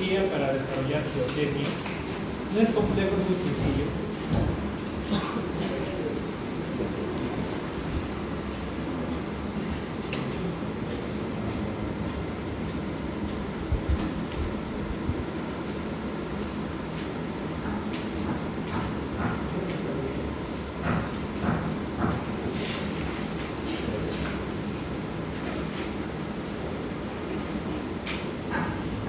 guía para desarrollar geotecnia. No es complejo, es muy sencillo.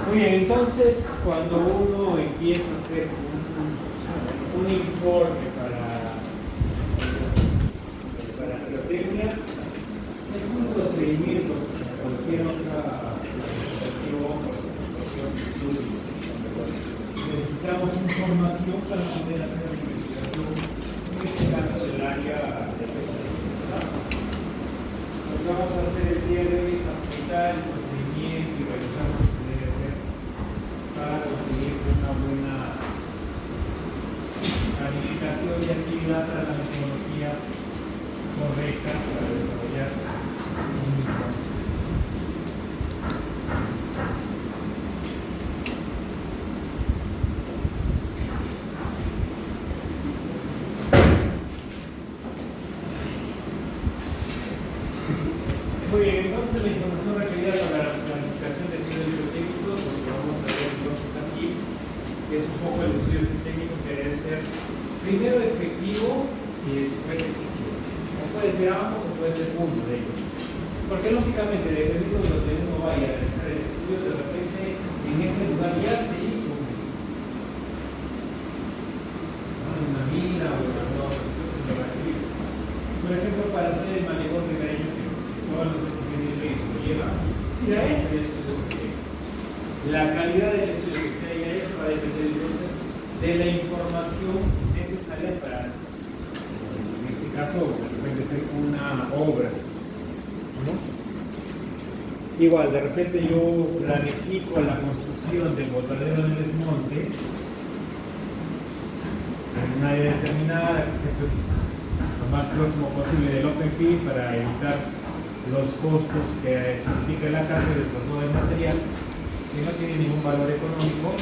Muy bien, entonces cuando uno empieza a hacer un informe para geotecnia, es un procedimiento como cualquier otra investigación. Necesitamos información para poder hacer la investigación, en este caso del área de geotecnia. Lo que vamos a hacer el día de hoy es aplicar el procedimiento y realizar lo que se debe hacer para conseguir una buena planificación y actividad para la metodología correcta para desarrollar un informe. Muy bien, entonces la información requerida para la planificación de estudios geotécnicos, lo que vamos a ver entonces aquí, es un poco el estudio geotécnico que debe ser primero efectivo y después eficiente. O puede ser ambos o puede ser uno de ellos. Porque lógicamente, dependiendo de donde uno vaya a realizar el estudio, de repente en ese lugar ya se hizo un estudio. Una mina o una situación de. Por ejemplo, para hacer el malecón ribereño, todos los que se lo lleva, se ha hecho el estudio geotécnico. La calidad del estudio que se haya hecho va a depender entonces de la información necesaria para, en este caso, de repente hacer una obra, ¿no? Igual, de repente yo planifico la construcción del botadero del desmonte en un área determinada, que esté pues, lo más próximo posible del open pit para evitar los costos que significa la carga de traslado de material que no tiene ningún valor económico.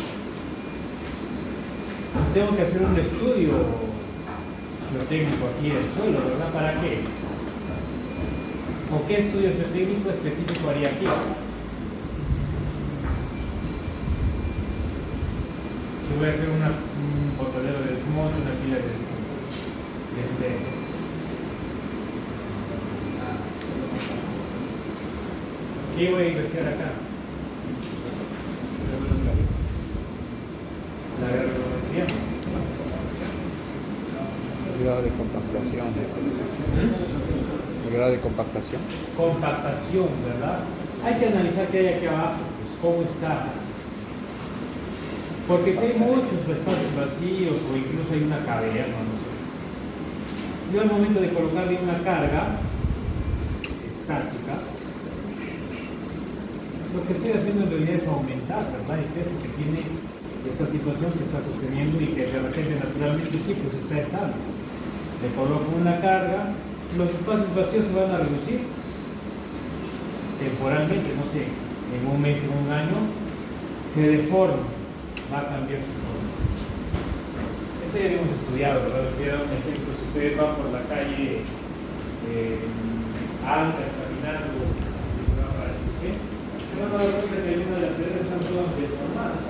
Tengo que hacer un estudio geotécnico aquí del suelo, ¿verdad? ¿Para qué? ¿O qué estudio geotécnico específico haría aquí? Si voy a hacer un botadero de desmonte, una pila de desmonte. ¿Qué voy a investigar acá? La gravimetría. El grado de compactación. El grado de compactación. Compactación, ¿verdad? Hay que analizar qué hay aquí abajo, pues cómo está. Porque si hay muchos espacios vacíos o incluso hay una caverna, no sé. Yo al momento de colocarle una carga estática, lo que estoy haciendo en realidad es aumentar, ¿verdad?, el peso que tiene esta situación que está sosteniendo y que de repente naturalmente sí, pues está estable. Le coloco una carga, los espacios vacíos se van a reducir temporalmente, no sé, en un mes, en un año, se deforma, va a cambiar su forma. Eso ya lo hemos estudiado, ¿verdad? Les voy a dar un ejemplo. Si ustedes van por la calle alta, caminando, se van a dar cuenta que algunas de las piedras están todas deformadas.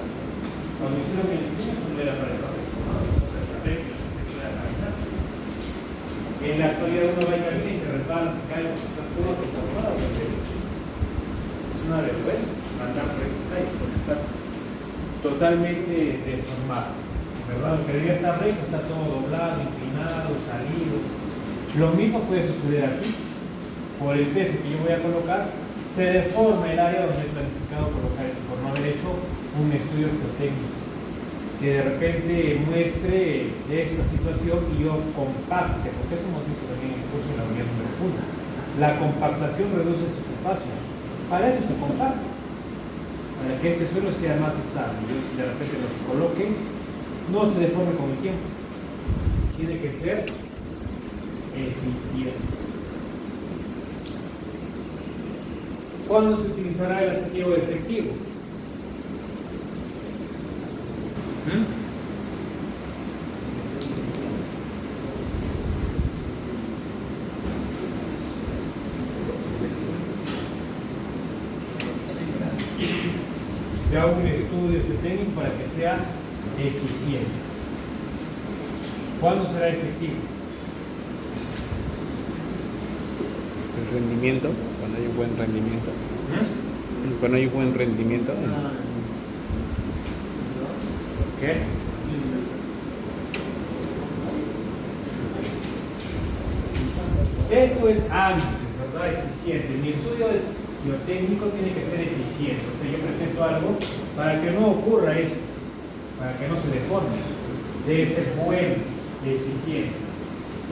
Cuando hicieron el diseño, no era para estar deformadas, para reglas, para caminar. En la actualidad uno va y camina y se resbala, se cae, porque están todas deformadas. Es una vergüenza andar por esos calles, porque está totalmente deformado, ¿verdad? Lo que debería estar recto está todo doblado, inclinado, salido. Lo mismo puede suceder aquí. Por el peso que yo voy a colocar, se deforma el área donde he planificado colocar esto, por no haber hecho un estudio geotécnico que de repente muestre esta situación y yo compacte, porque eso hemos visto también en el curso de la unidad número 1. La compactación reduce estos espacios. Para eso se compacta, para que este suelo sea más estable. Yo de repente lo coloque, no se deforme con el tiempo. Tiene que ser eficiente. ¿Cuándo se utilizará el adjetivo efectivo? Yo hago un estudio técnico para que sea eficiente. ¿Cuándo será efectivo? El rendimiento, cuando hay un buen rendimiento. Cuando hay un buen rendimiento. ¿Qué? Esto es antes, ¿verdad? Eficiente. Mi estudio biotécnico tiene que ser eficiente. O sea, yo presento algo para que no ocurra esto, para que no se deforme. Debe ser bueno, eficiente.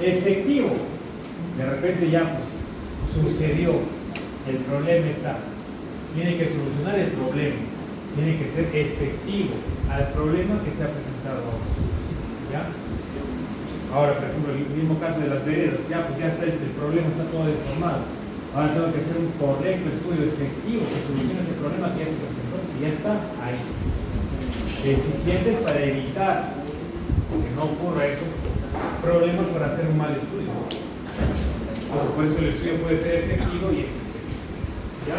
Efectivo. De repente ya pues sucedió, el problema está. Tiene que solucionar el problema. Tiene que ser efectivo al problema que se ha presentado ahora. ¿Ya? Ahora, por ejemplo, el mismo caso de las veredas, ya está el problema, está todo deformado. Ahora tengo que hacer un correcto estudio efectivo que solucione ese problema que ya se presentó y ya está ahí. Eficientes para evitar que no ocurra esos problemas por hacer un mal estudio. Entonces, por eso el estudio puede ser efectivo y eficiente. ¿Ya?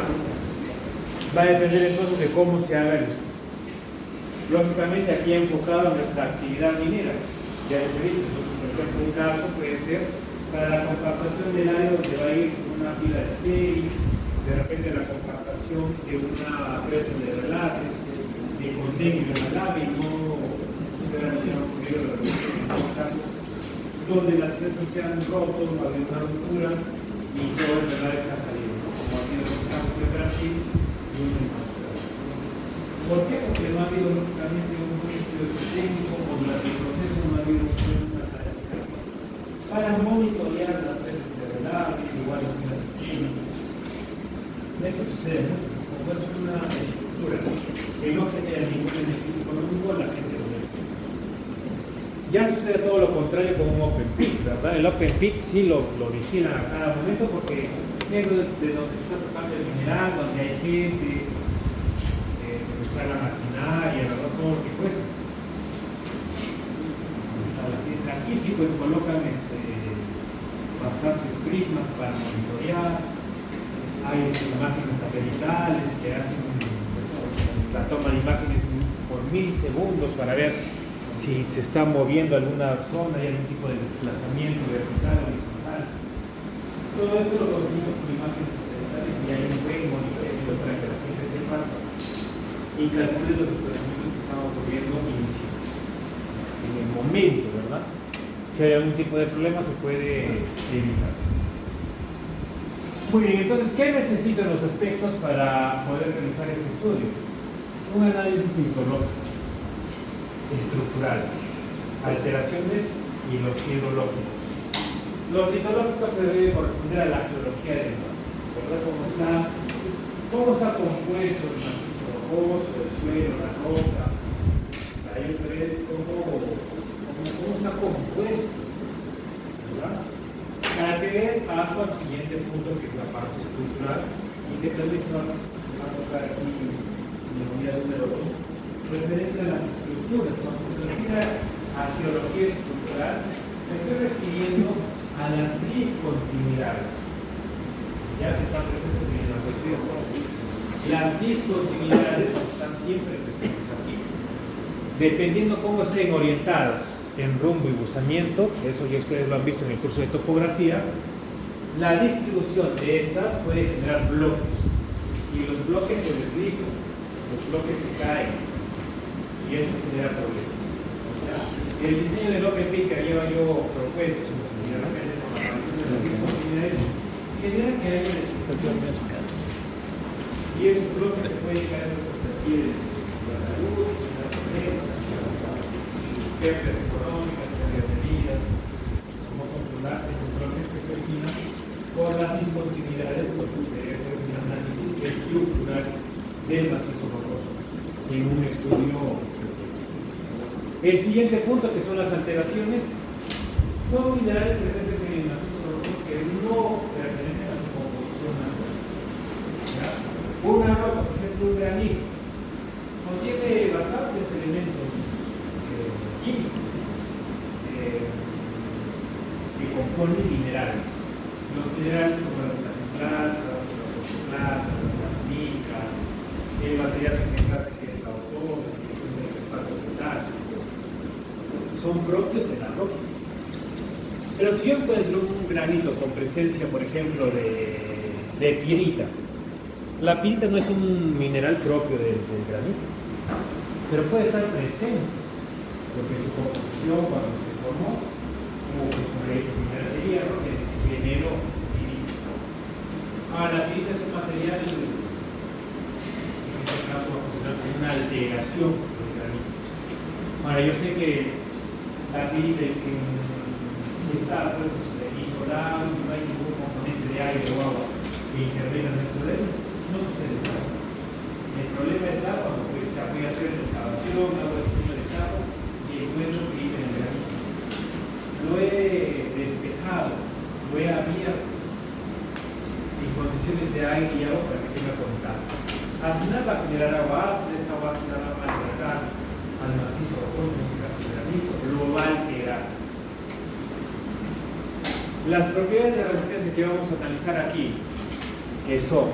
Va a depender entonces de cómo se haga el estudio. Lógicamente aquí enfocado a nuestra actividad minera. Ya les he dicho, por ejemplo, un caso puede ser para la compactación del área donde va a ir una pila de estéril, de repente la compactación de una presa de relaves, de contenido en la lave y no se han ocurrido los casos donde las presas se han roto, va a haber una ruptura y todo el relaves ha salido, ¿no? Como ha habido los casos de Brasil y uno en Australia. ¿Por qué? Porque no ha habido lógicamente un estudio técnico o durante el proceso no ha habido una clasificación para monitorear las presas de relave, igual las presas de química. Eso sucede mucho. Como es una estructura que no se tenga ningún beneficio económico, la gente lo ve. Ya sucede todo lo contrario con un open pit, ¿verdad? El open pit sí lo vigilan a cada momento porque es de donde se está sacando el mineral, donde hay gente, está la maquinaria, ¿verdad? Todo lo que cuesta. Aquí sí pues colocan bastantes prismas para monitorear, hay imágenes satelitales que hacen la toma de imágenes por 1000 segundos para ver si se está moviendo alguna zona, hay algún tipo de desplazamiento vertical o horizontal. Todo eso lo conseguimos con imágenes satelitales y hay un buen monitoreo para que la gente sepa y calcule los desplazamientos que están ocurriendo en el momento, ¿verdad? Si hay algún tipo de problema se puede evitar. Muy bien, entonces, ¿qué necesito en los aspectos para poder realizar este estudio? Un análisis hidrológico, estructural, alteraciones y los hidrológicos. Los hidrológicos se deben corresponder a la geología del mar, ¿verdad? ¿Cómo está compuesto el macizo rocoso, el suelo, la roca? Ahí se ve cómo está compuesto, ¿verdad? Para que paso al siguiente punto, que es la parte estructural, y que tal vez se va a tocar aquí en la unidad número 2, referente a las estructuras. Cuando se refiere a geología estructural, me estoy refiriendo a las discontinuidades, ya que están presentes en la cuestión. Las discontinuidades están siempre presentes aquí, dependiendo cómo estén orientadas en rumbo y buzamiento, eso ya ustedes lo han visto en el curso de topografía. La distribución de estas puede generar bloques y los bloques se deslizan, los bloques se caen y eso genera problemas. ¿Ya? El diseño del open pit que lleva yo propuesto y de repente con la aparición de las discontinuidades genera que haya deslización y esos bloques se pueden caer en los perfiles de la salud, de la problemas, pérdidas económicas, pérdidas de vidas, cómo controlar que se origina por las discontinuidades, porque se debe hacer un análisis estructural del macizo rocoso en un estudio. El siguiente punto, que son las alteraciones, son minerales presentes en el macizo rocoso que no pertenecen a su composición natural. ¿Ya? Una roca, por ejemplo, un granito, contiene bastantes elementos pone minerales. Los minerales como las plastiplazas, las oxoplazas, las micas, el material semejante que es la autor, que es el respaldo potásico, son propios de la roca. Pero si yo encuentro un granito con presencia, por ejemplo, de pirita, la pirita no es un mineral propio del granito, pero puede estar presente, porque su composición cuando se formó hubo sobre el mineral de hierro que generó pirita. Ahora, la pirita es un material, en este caso va a funcionar como una alteración del granito. Ahora, yo sé que la pirita si está pues, isolado, no hay ningún componente de aire o agua que intervenga dentro de él, no sucede nada. El problema está cuando voy a hacer la excavación, hago el diseño de chapa y encuentro pirita en el granito. Lo he despejado, lo he abierto en condiciones de aire y agua para que tenga contacto. Al final va a generar agua ácida, esa agua ácida va a maltratar al macizo rocoso, en este caso el granito, lo va a alterar. Las propiedades de resistencia que vamos a analizar aquí, que son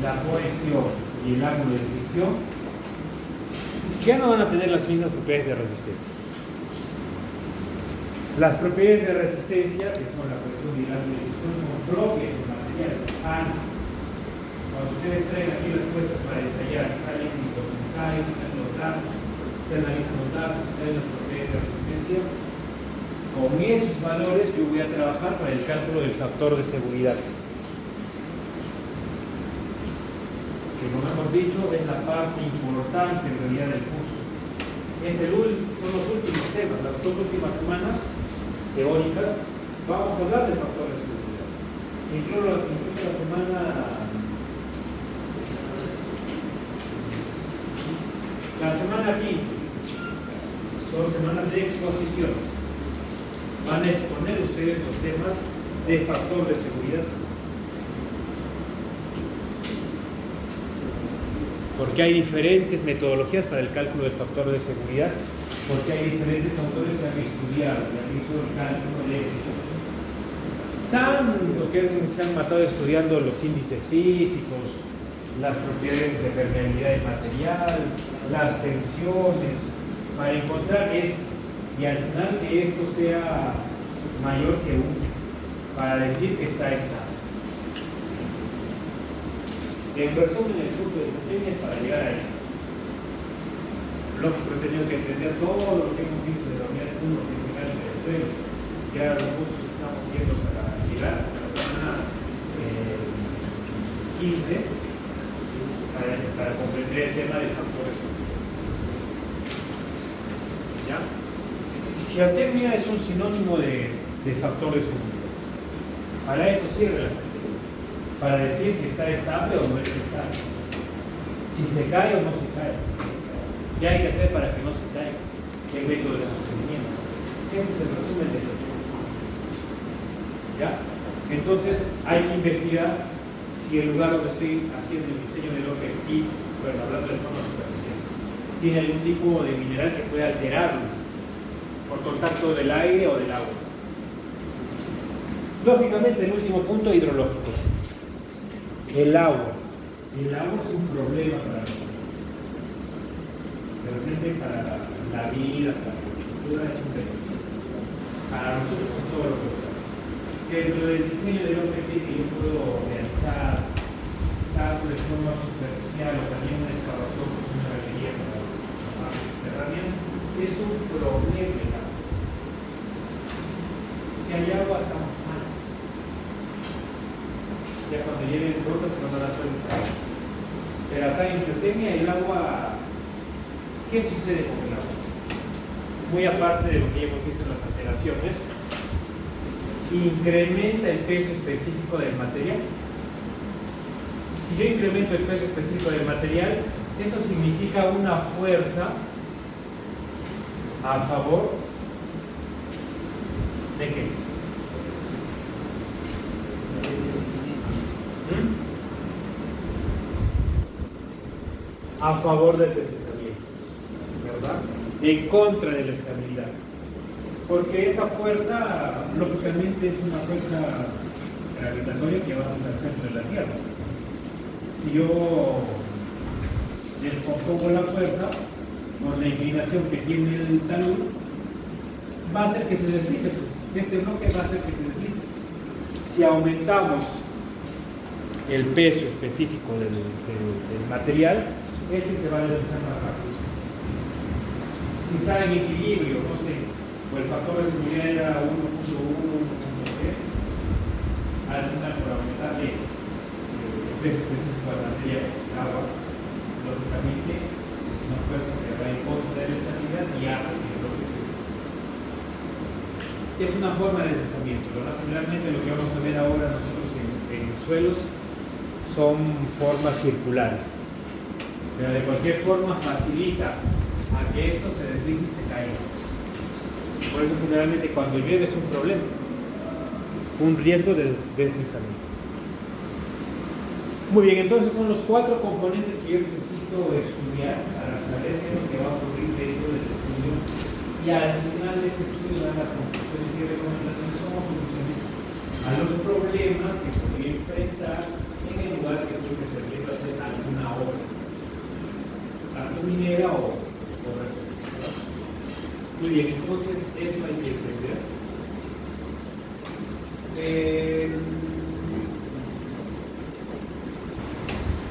la cohesión y el ángulo de fricción, ya no van a tener las mismas propiedades de resistencia. Las propiedades de resistencia, que son la cohesión y el ángulo de fricción, son propias del material, sano. Cuando ustedes traen aquí las puestas para ensayar, salen los ensayos, salen los datos, se analizan los datos, salen las propiedades de resistencia. Con esos valores yo voy a trabajar para el cálculo del factor de seguridad. Que como hemos dicho es la parte importante en realidad del curso. Son los últimos temas, las dos últimas semanas teóricas vamos a hablar del factor de seguridad. Incluso la semana 15 son semanas de exposición. Van a exponer ustedes los temas de factor de seguridad. Porque hay diferentes metodologías para el cálculo del factor de seguridad, porque hay diferentes autores que han estudiado el cálculo de esto. Tanto que se han matado estudiando los índices físicos, las propiedades de permeabilidad del material, las tensiones, para encontrar esto. Y al final que esto sea mayor que 1 para decir que está estable. En resumen, el curso de sistema es para llegar ahí. Lógico, he tenido que entender todo lo que hemos visto de la unidad 1, principal y de ya los cursos que estamos viendo para llegar a la semana 15 para comprender el tema del factor de seguridad. ¿Ya? Geotermia es un sinónimo de factor de seguridad. Para eso sirve la categoría. Para decir si está estable o no es estable. Si se cae o no se cae. ¿Qué hay que hacer para que no se caiga? ¿Qué método de sostenimiento? Ese es el resumen de lo que. ¿Ya? Entonces hay que investigar si el lugar donde estoy haciendo el diseño del objetivo, bueno, hablando de forma superficial, tiene algún tipo de mineral que pueda alterarlo por contacto del aire o del agua. Lógicamente, el último punto, hidrológico. El agua. El agua es un problema para nosotros. Realmente para la vida, para la agricultura es un beneficio. Para nosotros es todo lo contrario. Dentro del diseño del objetivo que yo puedo realizar, tanto de forma superficial o también una excavación con una galería para la parte subterránea, es un problema. Si hay agua, estamos mal. Ya cuando lleguen rocas se van a dar cuenta. Pero acá en geotermia el agua, ¿qué sucede con el agua? Muy aparte de lo que ya hemos visto en las alteraciones, incrementa el peso específico del material. Si yo incremento el peso específico del material, eso significa una fuerza a favor de qué? A favor del deslizamiento, ¿verdad? En contra de la estabilidad. Porque esa fuerza, lógicamente, es una fuerza gravitatoria que vamos al centro de la Tierra. Si yo descompongo la fuerza, por la inclinación que tiene el talud, va a hacer que se deslice. Este bloque va a hacer que se deslice. Si aumentamos el peso específico del material, este se va a deslizar más rápido. Si está en equilibrio, no sé, o el factor de seguridad era 1.1, 1.3, al final por aumentarle el peso específico de la materia, el agua, lógicamente es una fuerza que va en contra de la estabilidad y hace que el bloque se deslice. Es una forma de deslizamiento, ¿verdad? Generalmente lo que vamos a ver ahora nosotros en suelos son formas circulares, pero de cualquier forma facilita a que esto se deslice y se caiga. Por eso generalmente cuando llueve es un problema, un riesgo de deslizamiento. Muy bien, entonces son los 4 componentes que yo necesito estudiar para saber qué es lo que va a ocurrir dentro del estudio y al final de este estudio dan las conclusiones y recomendaciones como soluciones a los problemas que podría enfrentar en el lugar que estoy pretendiendo hacer alguna obra, tanto minera o resolver. Muy bien, entonces eso hay que entender.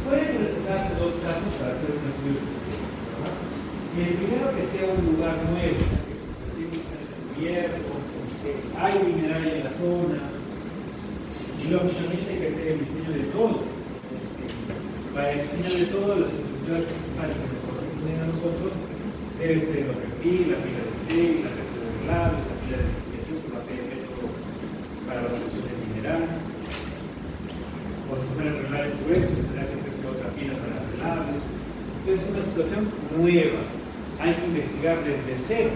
Pueden presentarse 2 casos para hacer un estudio, ¿verdad? El primero, que sea un lugar nuevo, que descubierto, hay mineral en la zona, y lógicamente hay que hacer el diseño de todo. Para el diseño de todo, las estructuras principales que nosotros tenemos nosotros debe ser el perfil, la pila de steel, la tercera de relaves, la pila de investigación, que va a ser el método para la obtención del mineral. O si fueran relaves gruesos, tendrá que hacerse otra pila para relaves. Entonces es una situación nueva. Hay que investigar desde cero.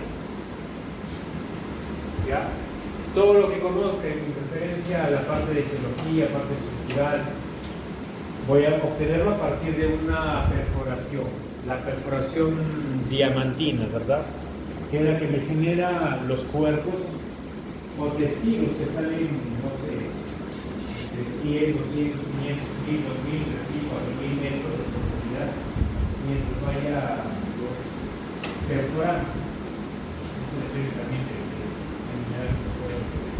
¿Ya? Todo lo que conozca en referencia a la parte de geología, parte estructural, voy a obtenerlo a partir de una perforación, la perforación diamantina, ¿verdad? Que es la que me genera los cuerpos o testigos que salen, no sé, de 100, 200, 500, 1000, 2000, 3000, 4000 metros de profundidad, mientras vaya perforando. Eso depende también del mineral que se puede obtener.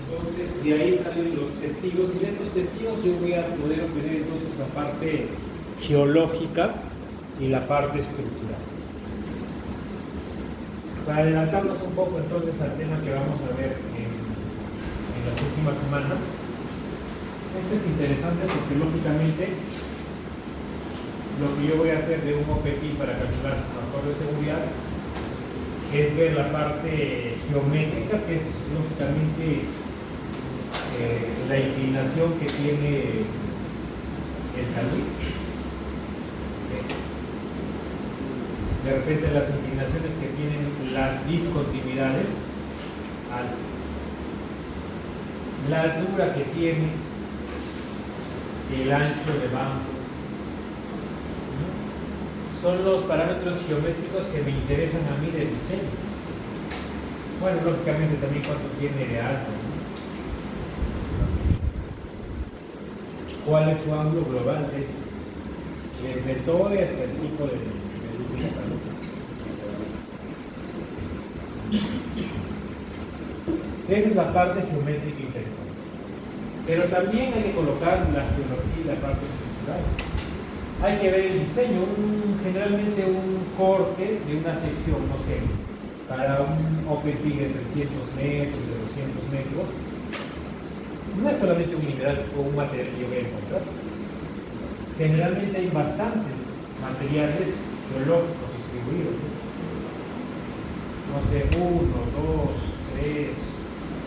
Entonces, de ahí salen los testigos, y de esos testigos yo voy a poder obtener entonces la parte geológica y la parte estructural. Para adelantarnos un poco entonces al tema que vamos a ver en las últimas semanas, esto es interesante porque lógicamente lo que yo voy a hacer de un OPP para calcular su factor de seguridad es ver la parte geométrica, que es lógicamente la inclinación que tiene el talud. De repente las inclinaciones que tienen las discontinuidades, la altura que tiene, el ancho de banco, son los parámetros geométricos que me interesan a mí de diseño. Bueno, lógicamente también cuánto tiene de alto, ¿no? ¿Cuál es su ángulo global desde todo y hasta el pico del talud? Esa es la parte geométrica interesante. Pero también hay que colocar la geología y la parte estructural. Hay que ver el diseño, generalmente un corte de una sección, no sé, para un OPP de 300 metros, de 200 metros, no es solamente un mineral o un material que yo voy a encontrar. Generalmente hay bastantes materiales geológicos distribuidos. No sé, 1, 2, 3,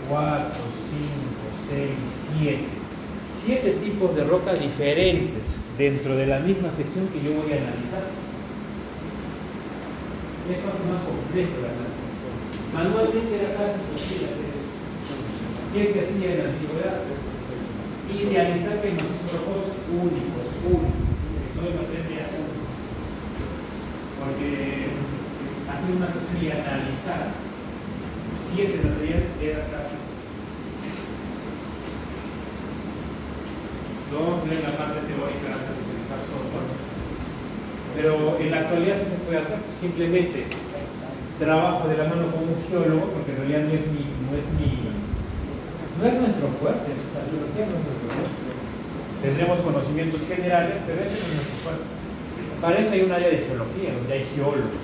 4, 5, 6, 7. 7 tipos de rocas diferentes dentro de la misma sección que yo voy a analizar. Esto es más complejo la analización. Manualmente era casi imposible hacer eso. ¿Qué se hacía en la antigüedad? Idealizar que nos hizo rocosos únicos. Todo el material es único. Porque hacer una sección y analizar 7 materiales era casi. Lo vamos a ver en la parte teórica antes de utilizar software. Pero en la actualidad sí se puede hacer, simplemente trabajo de la mano con un geólogo, porque en realidad no es nuestro fuerte, la geología no es nuestro fuerte. Tendremos conocimientos generales, pero ese no es nuestro fuerte. Para eso hay un área de geología, donde hay geólogos,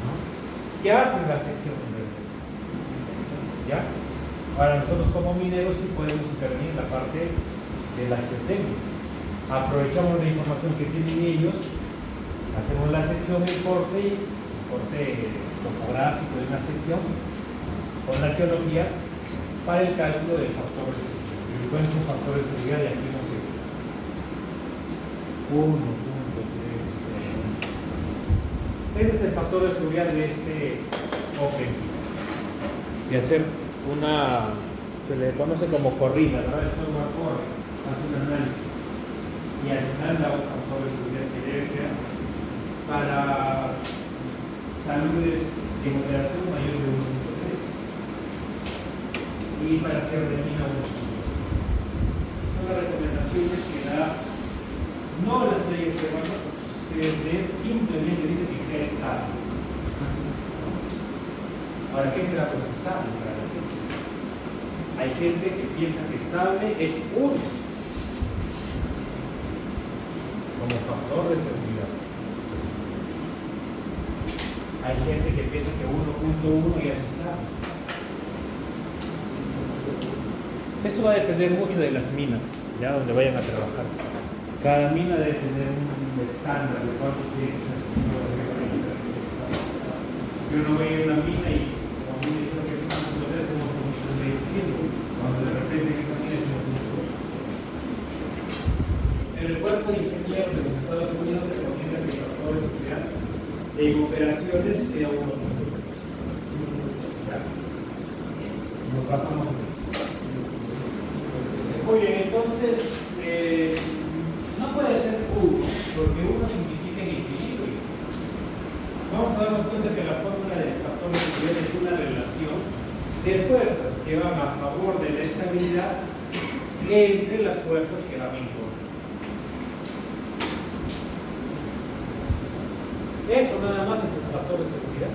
¿no? Que hacen la sección. ¿Ya? Ahora nosotros como mineros sí podemos intervenir en la parte de la geotecnia. Aprovechamos la información que tienen ellos, hacemos la sección del corte topográfico de una sección con la geología para el cálculo de factores, encuentro factores de seguridad, y aquí no sé. 1.3. Ese es el factor de seguridad de este Open. Y hacer se le conoce como corrida, ¿verdad? El software corre, hace un análisis. Y al final da un factor de seguridad que debe ser para taludes en operación mayor de 1.3 y para hacer de mina 1.2. Son las recomendaciones que da, no las leyes peruanas, que simplemente dice que sea estable. Ahora, ¿qué será pues estable para la gente? Hay gente que piensa que estable es 1 como factor de seguridad. Hay gente que piensa que 1.1 ya es estable. Eso va a depender mucho de las minas, ya donde vayan a trabajar. Cada mina debe tener un estándar de cuánto tiene que ser. Yo no voy a una mina y cuando me dijeron que es 1.3 somos 1.3, cuando de repente esa mina es 1.2. El cuerpo de ingenieros de los Estados Unidos recomienda que el factor de seguridad en operaciones sea 1.3. Nos pasamos. Muy bien, entonces no puede ser 1, porque 1 significa en equilibrio. Vamos a darnos cuenta que la fórmula del factor de seguridad es una relación de fuerzas que van a favor de la estabilidad entre las fuerzas que van en contra. Eso nada más es el factor de seguridad.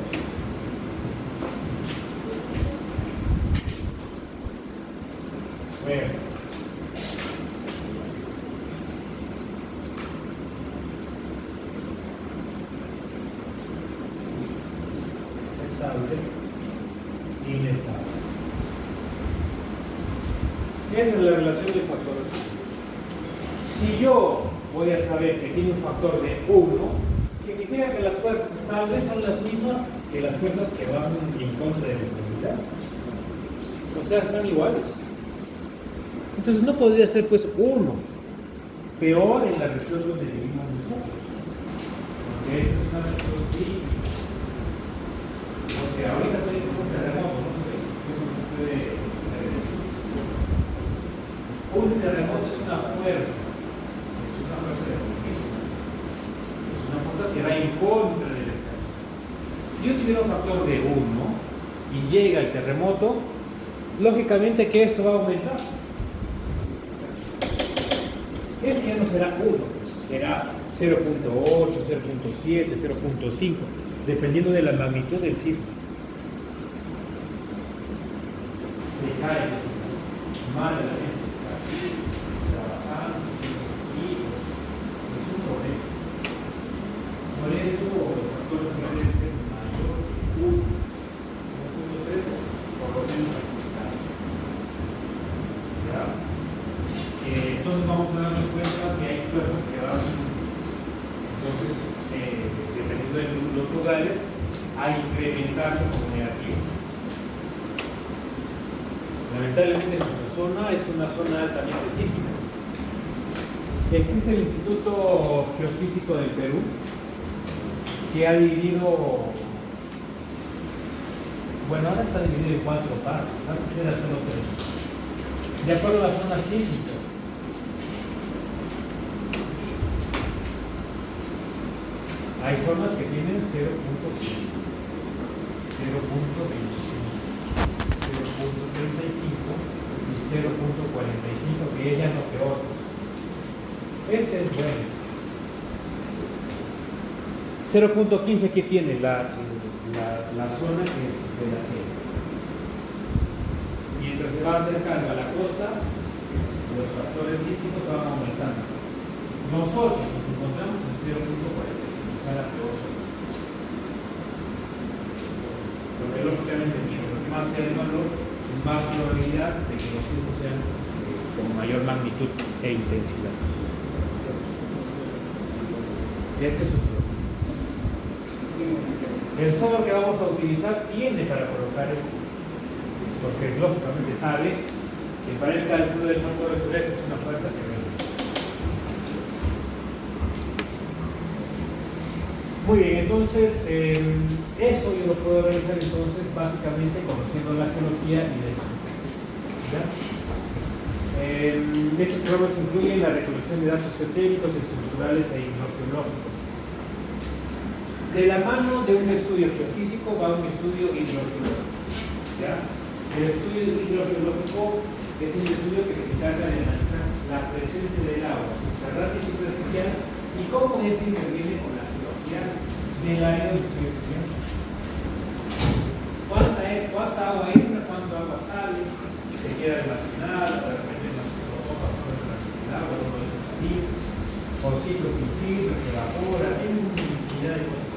Bueno. Estable, inestable. Esa es la relación de factores. Si yo voy a saber que tiene un factor de 1, significa que las fuerzas estables son las mismas que las fuerzas que van en contra de la estabilidad. O sea, están iguales. Entonces no podría ser pues 1. Peor en la región donde vivimos nosotros. Porque esta es una región sísmica. O sea, ahorita estoy en un terremoto, no sé, eso no se puede decir. Un terremoto es una fuerza de movimiento. Es una fuerza que va en contra del estado. Si yo tuviera un factor de 1 y llega el terremoto, lógicamente que esto va a aumentar. Ese ya no será 1, pues será 0.8, 0.7, 0.5, dependiendo de la magnitud del sismo. Se cae mal la gente, está así, trabajando, y es un problema. Por eso los factores que deben ser mayor que 1, 1.3, por lo menos aceptar. ¿Ya? Entonces vamos a darnos cuenta que hay fuerzas que van, entonces, dependiendo de los lugares, a incrementarse como negativos. Lamentablemente nuestra zona es una zona altamente sísmica. Existe el Instituto Geofísico del Perú, que ha dividido, bueno, ahora está dividido en 4 partes, antes era solo 3, de acuerdo a las zonas sísmicas. Hay zonas que tienen 0.5, 0.25. 0.35 y 0.45, que es ya no que otros. Este es bueno. 0.15, ¿qué tiene? La zona que es de la sierra. Mientras se va acercando a la costa, los factores sísmicos van aumentando. Nosotros nos encontramos en 0.45, o sea, la peor zona. Porque lógicamente, mientras más sea el valor, más probabilidad de que los sismos sean con mayor magnitud e intensidad. Este es el software que vamos a utilizar tiene para colocar esto, porque lógicamente sabe que para el cálculo del factor de seguridad es una fuerza que vende. Muy bien, entonces eso yo lo puedo realizar entonces básicamente conociendo la geología y la estructura. Estos programas incluyen la recolección de datos geotécnicos, estructurales e hidrogeológicos. De la mano de un estudio geofísico va un estudio hidrogeológico. ¿Ya? El estudio hidrogeológico es un estudio que se encarga de analizar las presiones del agua subterránea y superficial y cómo este interviene con la geología del área de distribución. ¿Cuánta agua entra? ¿Cuánta agua sale? ¿Se queda almacenada? ¿De repente no se coloca el agua? ¿No puede salir? ¿O ciclos sin filtro? ¿Se evapora? Hay una infinidad de cosas.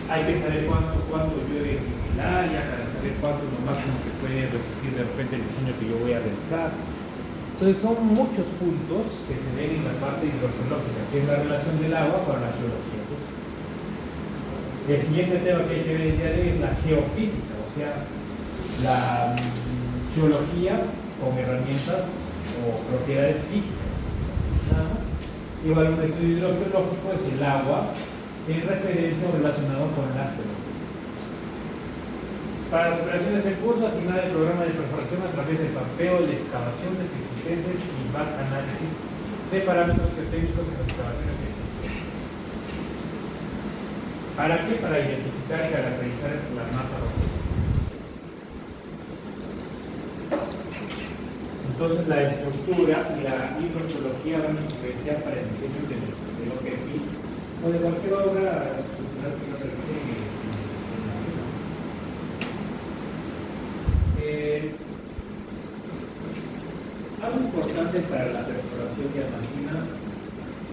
Hay que saber cuánto llueve en el área, para saber cuánto es lo máximo que puede resistir de repente el diseño que yo voy a realizar. Entonces son muchos puntos que se ven en la parte hidrogeológica, que es la relación del agua con la geología. El siguiente tema que hay que ver el día de hoy es la geofísica, o sea, la geología con herramientas o propiedades físicas. Nada más. Igual un estudio hidrogeológico es el agua en referencia o relacionado con la geología. Para las operaciones en curso, asignar el programa de perforación a través del mapeo de excavaciones existentes y análisis de parámetros geotécnicos en las excavaciones existentes. ¿Para qué? Para identificar y caracterizar la masa rocosa. Entonces, la estructura y la hidrogeología van a influenciar para el diseño de lo que aquí o de cualquier obra estructural que no se realice algo importante para la perforación diamantina,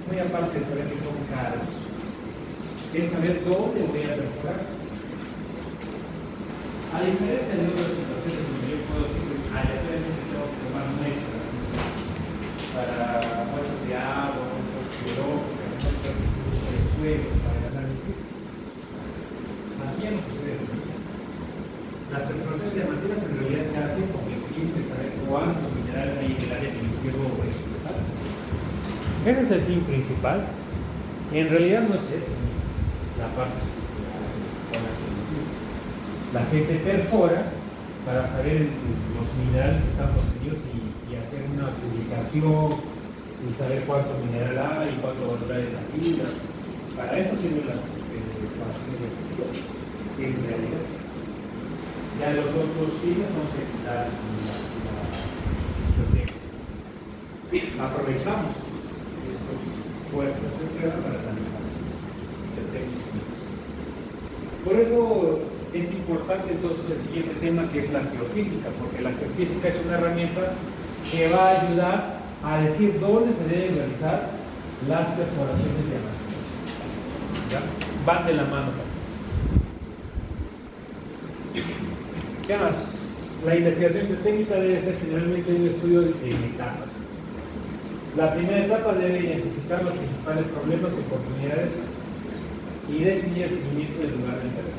muy aparte de saber que son caros, es saber dónde voy a perforar. A diferencia de otras situaciones donde yo puedo decir, aleatoriamente tengo que tomar muestras para muestras de agua, muestras biológicas, muestras de suelo, para el análisis. Aquí ya no sucede lo mismo. Las perforaciones diamantinas en realidad se hacen con el fin de saber cuántos minerales hay en el área que yo quiero explotar. Ese es el fin principal. En realidad no es eso, la parte estructural con la geología. La gente perfora para saber los minerales que están contenidos y hacer una publicación y saber cuánto mineral hay y cuánto valor hay en la vida. Para eso sirven las excavaciones geológicas. En realidad, ya los otros fines son secundarios. Aprovechamos esos cuerpos de tierra para analizar el técnico. Por eso es importante entonces el siguiente tema, que es la geofísica, porque la geofísica es una herramienta que va a ayudar a decir dónde se deben realizar las perforaciones diamantinas. ¿Ya? Van de la mano también. ¿Qué más? La investigación geotécnica debe ser generalmente un estudio en etapas. La primera etapa debe identificar los principales problemas y oportunidades y definir el seguimiento del lugar de interés.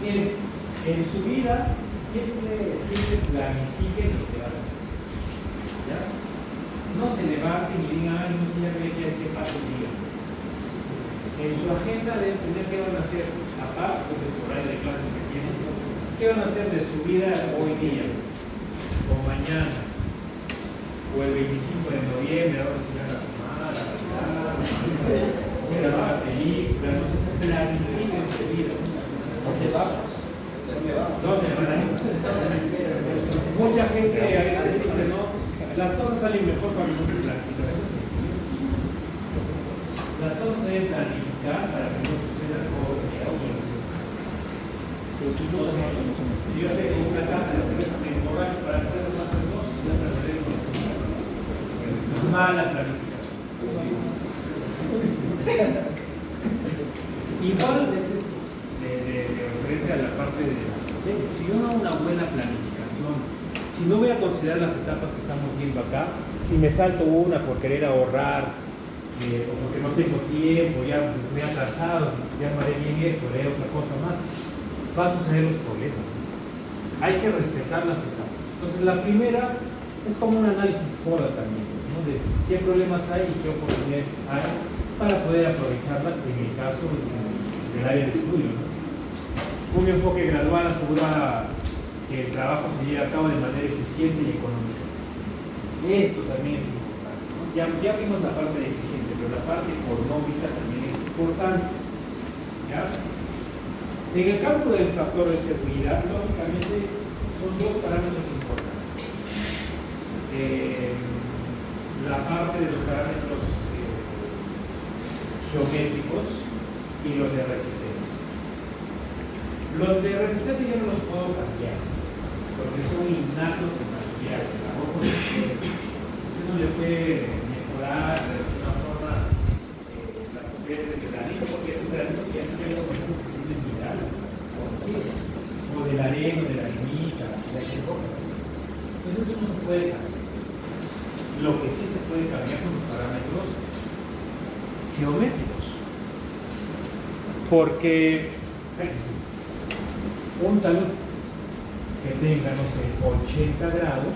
Bien, en su vida siempre planifiquen lo que van a hacer. ¿Ya? No se levanten y digan, ay, no sé ya qué pasa el día. En su agenda deben tener qué van a hacer, aparte de su horario de clases que tienen, qué van a hacer de su vida hoy día, o mañana, o el 25 de noviembre, ahora se van a tomar, a bailar, o ver la película, no sé salen mejor cuando no se planifica. Las cosas se deben planificar para que no suceda algo que yo sé que es una casa de cerveza me emborracho para hacer más de dos, ya perderé con la mala planificación. Igual es esto, referente a la parte de si yo no hago una buena planificación, si no voy a considerar las etapas que estamos viendo acá, si me salto una por querer ahorrar, o porque no tengo tiempo, ya pues, me he atrasado, ya no haré bien eso, haré otra cosa más, va a suceder los problemas. Hay que respetar las etapas. Entonces la primera es como un análisis FODA también, ¿no? De qué problemas hay y qué oportunidades hay para poder aprovecharlas en el caso del área de estudio, ¿no? Un enfoque gradual asegura que el trabajo se lleve a cabo de manera eficiente y económica. Esto también es importante, ¿no? Ya vimos la parte de eficiente, pero la parte económica también es importante, ¿ya? En el cálculo del factor de seguridad, lógicamente, son dos parámetros importantes. La parte de los parámetros geométricos y los de resistencia. Los de resistencia yo no los puedo cambiar, porque son innatos de material. Usted no le puede mejorar de alguna forma las propiedades del granito, porque es un granito que ya se ha ido con o de la arena, o de la arenita, de la roca. Entonces eso no se puede cambiar. Lo que sí se puede cambiar son los parámetros geométricos. Porque un talud que tenga, no sé, 80 grados,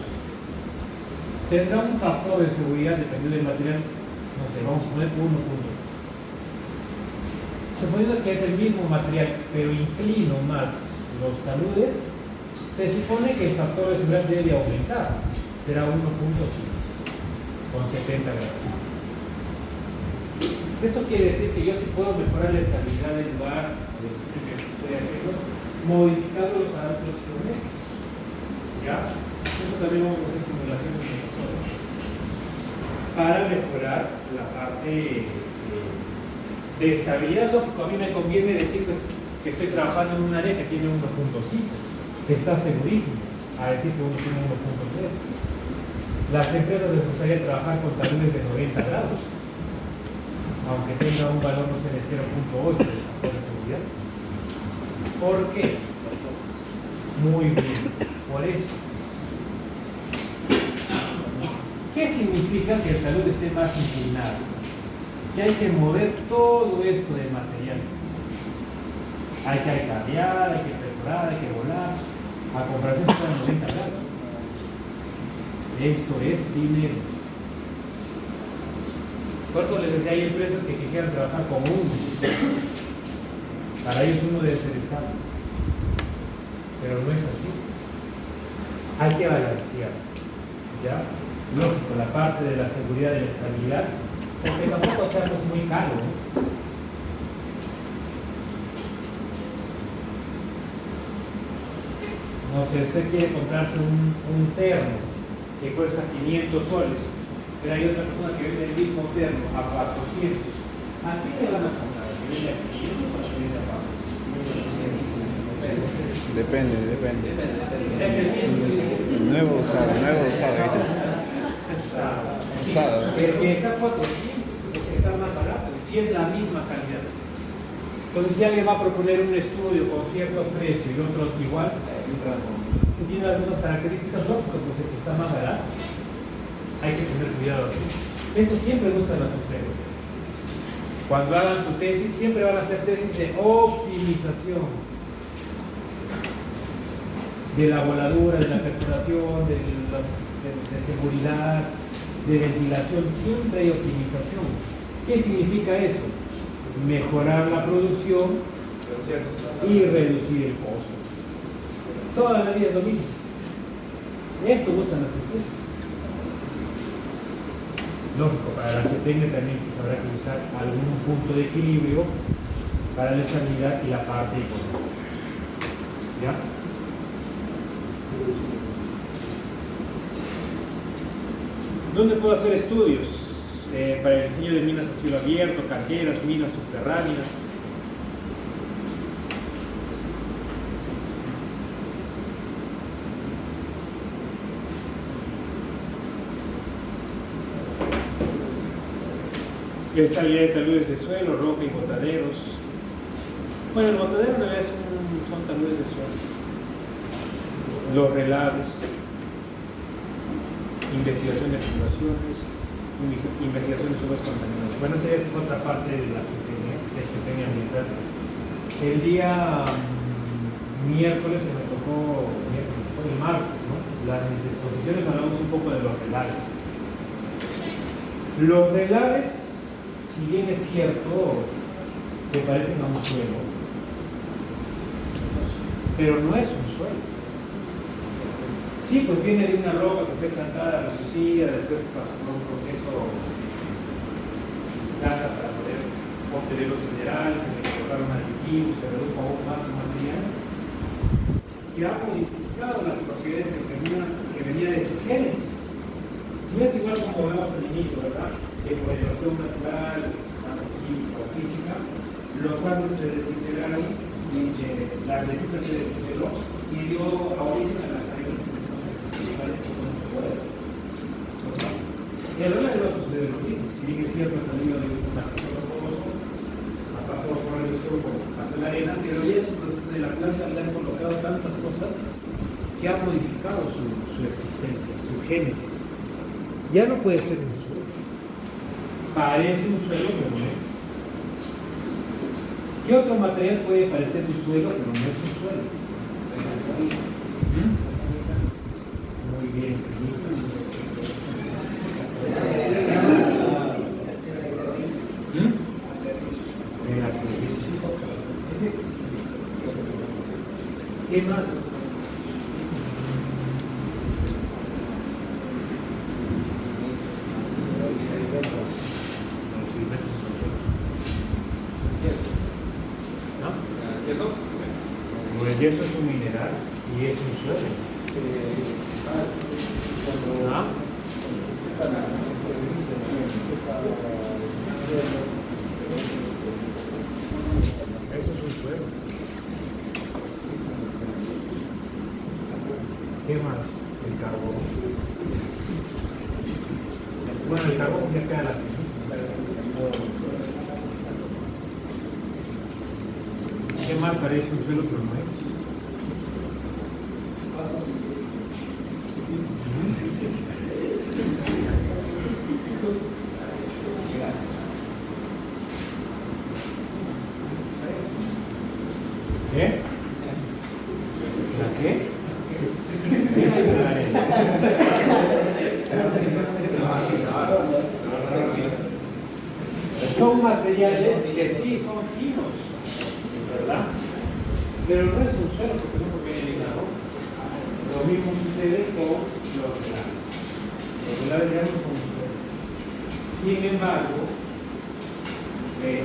tendrá un factor de seguridad dependiendo del material, no sé, vamos a poner 1.2. Suponiendo que es el mismo material, pero inclino más los taludes, se supone que el factor de seguridad debe aumentar. Será 1.5 con 70 grados. Esto quiere decir que yo sí puedo mejorar la estabilidad del lugar, modificando los parámetros geométricos. ¿Ya? Esto también vamos a hacer simulaciones para mejorar la parte de estabilidad. Lógico, a mí me conviene decir pues, que estoy trabajando en un área que tiene 1.5, que está segurísimo, a decir que uno tiene 1.3. Las empresas les gustaría trabajar con taludes de 90 grados, aunque tenga un valor, no sé, de 0.8 de factor de seguridad. ¿Por qué? Muy bien, por eso. ¿Qué significa que el talud esté más inclinado? Que hay que mover todo esto de material. Hay que acarrear, hay que perforar, hay que volar. A comparación de 90 grados. Esto es dinero. Por eso les decía, hay empresas que quisieran trabajar con uno. Para ellos uno debe ser estable. Pero no es así. Hay que balancear. ¿Ya? Lógico, la parte de la seguridad y la estabilidad, porque tampoco seamos muy caros, ¿no? No sé, usted quiere comprarse un terno que cuesta 500 soles, pero hay otra persona que vende el mismo terno a 400. ¿A quién le van a comprar? ¿Que vende a 500 o que vende a 400? Depende. Es el mismo. Nuevo usado. El que está a 400, el que está más barato, si es la misma calidad. Entonces, si alguien va a proponer un estudio con cierto precio y otro igual, si tiene las mismas características, lógicos, pues el que está más barato. Hay que tener cuidado. Esto siempre buscan las empresas. Cuando hagan su tesis, siempre van a hacer tesis de optimización. De la voladura, de la perforación, de seguridad, de ventilación, siempre hay optimización. ¿Qué significa eso? Mejorar la producción y reducir el costo. Toda la vida es lo mismo. Esto buscan las empresas. Lógico, para la que tenga también pues, habrá que buscar algún punto de equilibrio para la estabilidad y la parte económica. ¿Ya? ¿Dónde puedo hacer estudios? Para el diseño de minas a cielo abierto, canteras, minas subterráneas. Estabilidad de taludes de suelo, roca y botaderos. Bueno, el botadero en realidad son taludes de suelo. Los relaves. Investigación de fundaciones. Investigación de suelos contaminados. Bueno, esa es otra parte de la geotecnia ambiental. El día miércoles se me tocó el martes, ¿no? Las exposiciones hablamos un poco de los relaves. Los relaves, si bien es cierto, se parecen a un suelo, pero no es un suelo. Sí, pues viene de una roca que fue chantada, reducida, después pasó por un proceso plata para poder obtener los minerales, se le colocaron aditivos, se redujo aún más el material, que ha modificado las propiedades que venía de su génesis. No es igual como vemos al inicio, ¿verdad? Que por erosión natural, tanto química o física, los árboles se desintegraron y la arrecifes se desintegró y dio a origen a las arenas principales que son los suelos. Y a lo largo va a suceder lo mismo. Si bien es cierto, ha salido de un macizo rocoso, ha pasado por el suelo hasta la arena, pero ya es un proceso de la planta, le han colocado tantas cosas que ha modificado su existencia, su génesis. Ya no puede ser un suelo. Parece un suelo, pero no es. ¿Qué otro material puede parecer un suelo, pero no es un suelo? Muy bien, ¿qué más? El yeso es un mineral y es un suelo. ¿Ah? Eso es un suelo. ¿Qué más? El carbón. Bueno, el carbón ya queda la ¿qué más parece un suelo pero no es? ¿Qué? ¿La qué? Son materiales que sí son finos, ¿verdad? Pero no es un suelo porque son porque la roca. Lo mismo sucede con los relaves. Los relaves ya no son suelos. Sin embargo,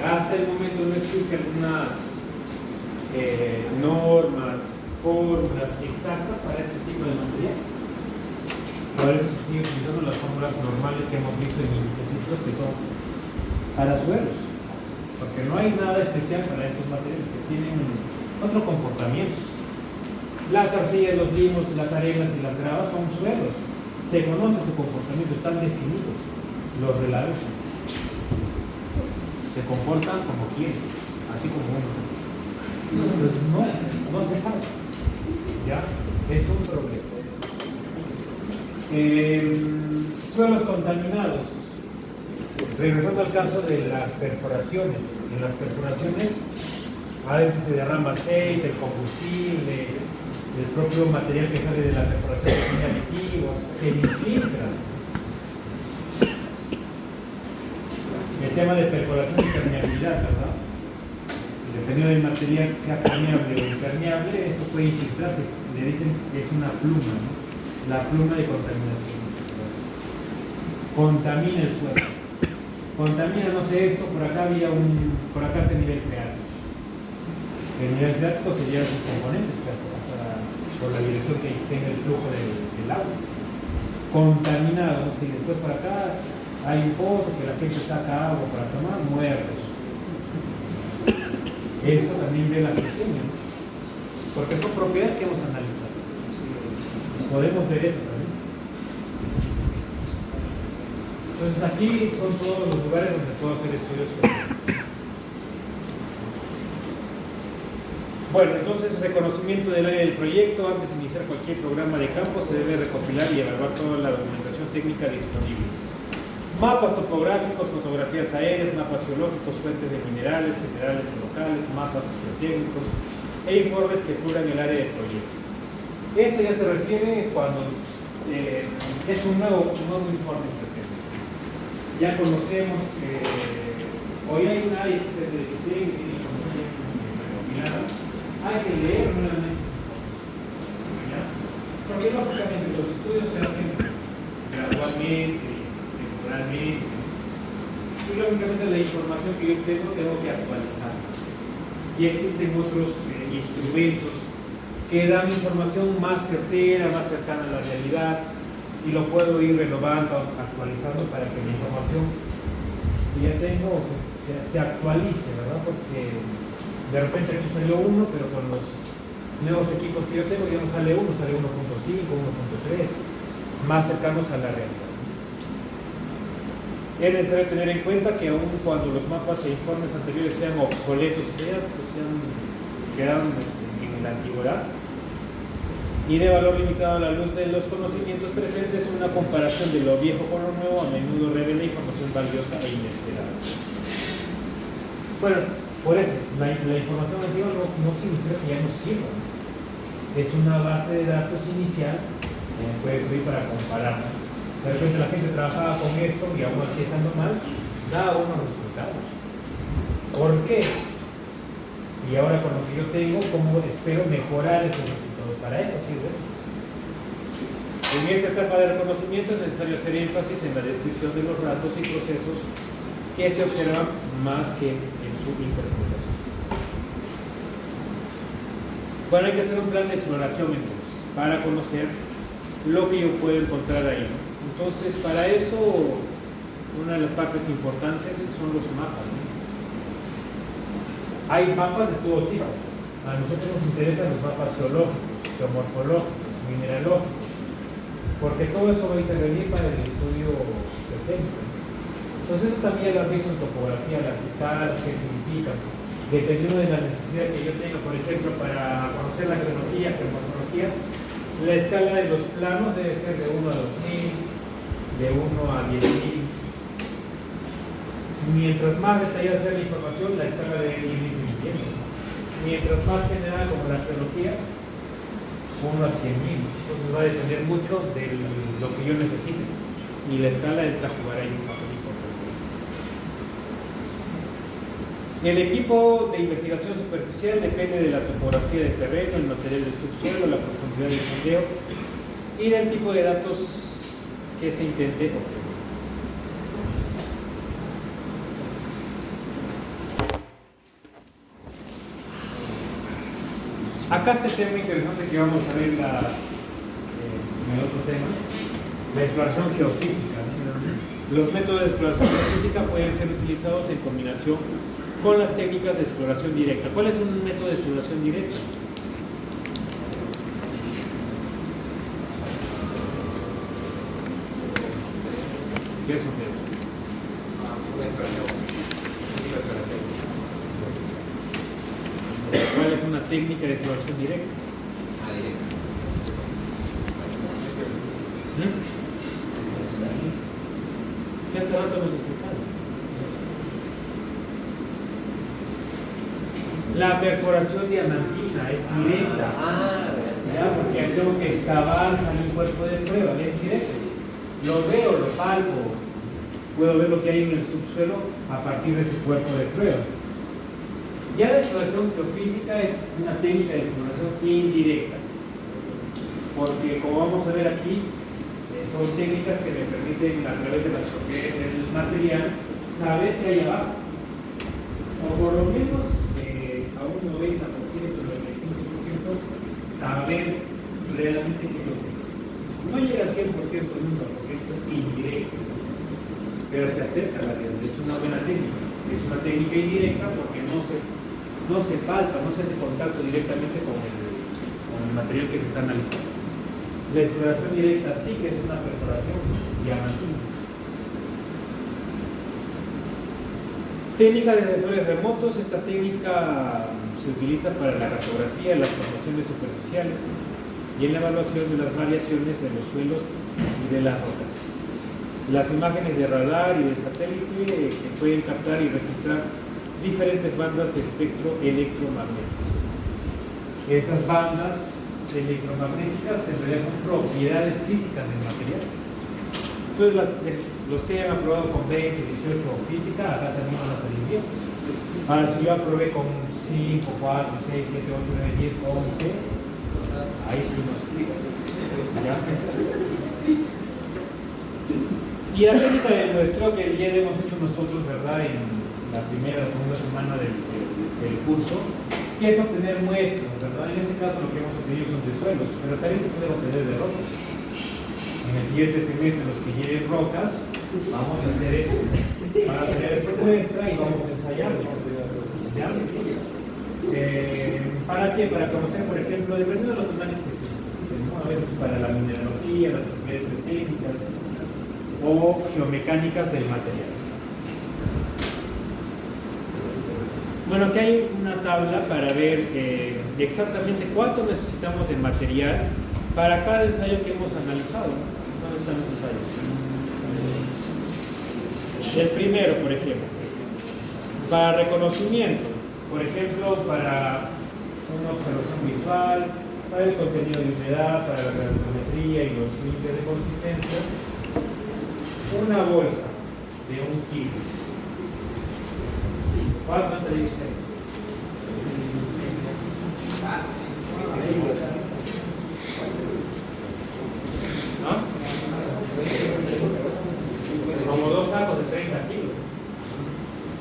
hasta el momento no existen algunas normas, fórmulas exactas para este tipo de material. Por eso se sigue utilizando las fórmulas normales que hemos visto en iniciativos que son para suelos, porque no hay nada especial para estos materiales que tienen otro comportamiento. Las arcillas, los limos, las arenas y las gravas son suelos, se conoce su comportamiento, están definidos. Los relaves se comportan como quieren, así como uno. Entonces no se sabe, ya es un problema. Suelos contaminados. Regresando al caso de las perforaciones. En las perforaciones a veces se derrama aceite, el combustible, el propio material que sale de la perforación tiene aditivos, se infiltra. El tema de perforación y permeabilidad, ¿verdad? Dependiendo del material que sea permeable o impermeable, eso puede infiltrarse. Le dicen que es una pluma, ¿no? La pluma de contaminación. Contamina el suelo. Contamina, no sé, esto, por acá está el nivel freático. El nivel freático se lleva sus componentes por la dirección que tenga el flujo del agua. contaminado, ¿no? Si después por acá hay un pozo que la gente saca agua para tomar, muertos. Eso también ve la diseño, ¿no? Porque son propiedades que hemos analizado. Podemos ver eso también. Entonces aquí son todos los lugares donde puedo hacer estudios. Bueno, entonces reconocimiento del área del proyecto. Antes de iniciar cualquier programa de campo se debe recopilar y evaluar toda la documentación técnica disponible. Mapas topográficos, fotografías aéreas, mapas geológicos, fuentes de minerales, generales y locales, mapas geotécnicos e informes que cubran el área del proyecto. Esto ya se refiere cuando es un nuevo informe geotécnico. Ya conocemos que hoy hay un área que tiene información recopilada. Hay que leer nuevamente, ¿ya? Porque lógicamente los estudios se hacen gradualmente, temporalmente, y lógicamente la información que yo tengo que actualizar. Y existen otros instrumentos que dan información más certera, más cercana a la realidad, y lo puedo ir renovando, actualizando para que la información que ya tengo se actualice, ¿verdad? Porque de repente aquí salió uno, pero con los nuevos equipos que yo tengo ya no sale uno, sale 1.5, 1.3, más cercanos a la realidad. Es necesario tener en cuenta que aun cuando los mapas e informes anteriores sean obsoletos, o sea, pues quedaron en la antigüedad, y de valor limitado a la luz de los conocimientos presentes, una comparación de lo viejo con lo nuevo a menudo revela información valiosa e inesperada. Bueno, por eso, la información antigua no significa que ya no sirva. Es una base de datos inicial que puede servir para comparar. De repente la gente trabajaba con esto y aún así estando mal, da unos resultados. ¿Por qué? Y ahora con lo que yo tengo, ¿cómo espero mejorar esos resultados? Para eso sirve. En esta etapa de reconocimiento es necesario hacer énfasis en la descripción de los rasgos y procesos que se observan más que en su interpretación. Bueno, hay que hacer un plan de exploración entonces, para conocer lo que yo puedo encontrar ahí. Entonces, para eso, una de las partes importantes son los mapas, ¿no? Hay mapas de todo tipo. A nosotros nos interesan los mapas geológicos, geomorfológicos, mineralógicos, porque todo eso va a intervenir para el estudio geotécnico. Entonces eso también lo han visto en topografía, las escalas, qué significan, dependiendo de la necesidad que yo tenga. Por ejemplo, para conocer la geología, geomorfología, la escala de los planos debe ser de 1 a 2000, de 1 a 10.000. Mientras más detallada sea la información, la escala debe ir disminuyendo. Mientras más general como la geología, 1 a 100.000. Entonces va a depender mucho de lo que yo necesite. Y la escala entra a jugar ahí un papel importante. El equipo de investigación superficial depende de la topografía del terreno, el material del subsuelo, la profundidad del sondeo y del tipo de datos que se intente obtener. Acá está el tema interesante que vamos a ver en el otro tema, la exploración geofísica. Los métodos de exploración geofísica pueden ser utilizados en combinación con las técnicas de exploración directa. ¿Cuál es un método de exploración directa? ¿Qué es un método? Una exploración. ¿Cuál es una técnica de exploración directa? Sí, hace rato hemos explicado. La perforación diamantina es directa. ¿Ya? Porque tengo que excavar en un cuerpo de prueba, es directo. Lo veo, lo palpo, puedo ver lo que hay en el subsuelo a partir de ese cuerpo de prueba. Ya la exploración geofísica es una técnica de exploración indirecta, porque como vamos a ver aquí, son técnicas que me permiten a través de las propiedades del material saber qué hay abajo, o por lo menos a un 90%, 95% saber realmente qué es lo que hay. No llega al 100% nunca, porque esto es indirecto, pero se acerca a la realidad. Es una buena técnica. Es una técnica indirecta porque no se palpa, no se hace contacto directamente con el material que se está analizando. La exploración directa sí que es una perforación diamantina. Técnica de sensores remotos. Esta técnica se utiliza para la cartografía de las formaciones superficiales y en la evaluación de las variaciones de los suelos y de las rocas. Las imágenes de radar y de satélite que pueden captar y registrar diferentes bandas de espectro electromagnético. Esas bandas electromagnéticas en realidad son propiedades físicas del material. Entonces los que hayan aprobado con 20, 18 física, acá también van a salir bien. Ahora si yo aprobé con 5, 4, 6, 7, 8, 9, 10, 11, ahí sí nos explica. ¿Ya? Y la técnica de muestreo que ya hemos hecho nosotros, ¿verdad? En la primera o segunda semana del curso, que es obtener muestras, ¿verdad? En este caso lo que hemos obtenido son de suelos, pero también se puede obtener de rocas. En el siguiente semestre, los que lleven rocas, vamos a hacer esto. Van a tener esta muestra y vamos a ensayarlo. ¿Ya? ¿Para qué? Para conocer, por ejemplo, dependiendo de los análisis que se necesiten, ¿no? A veces para la mineralogía, las propiedades técnicas o geomecánicas del material. Bueno, aquí hay una tabla para ver exactamente cuánto necesitamos de material para cada ensayo que hemos analizado. ¿Dónde están los ensayos? El primero, por ejemplo, para reconocimiento, por ejemplo, para una observación visual, para el contenido de humedad, para la granulometría y los límites de consistencia, una bolsa de 1 kilo. ¿Cuánto estaría usted? ¿No? Como 2 sacos de 30 kilos.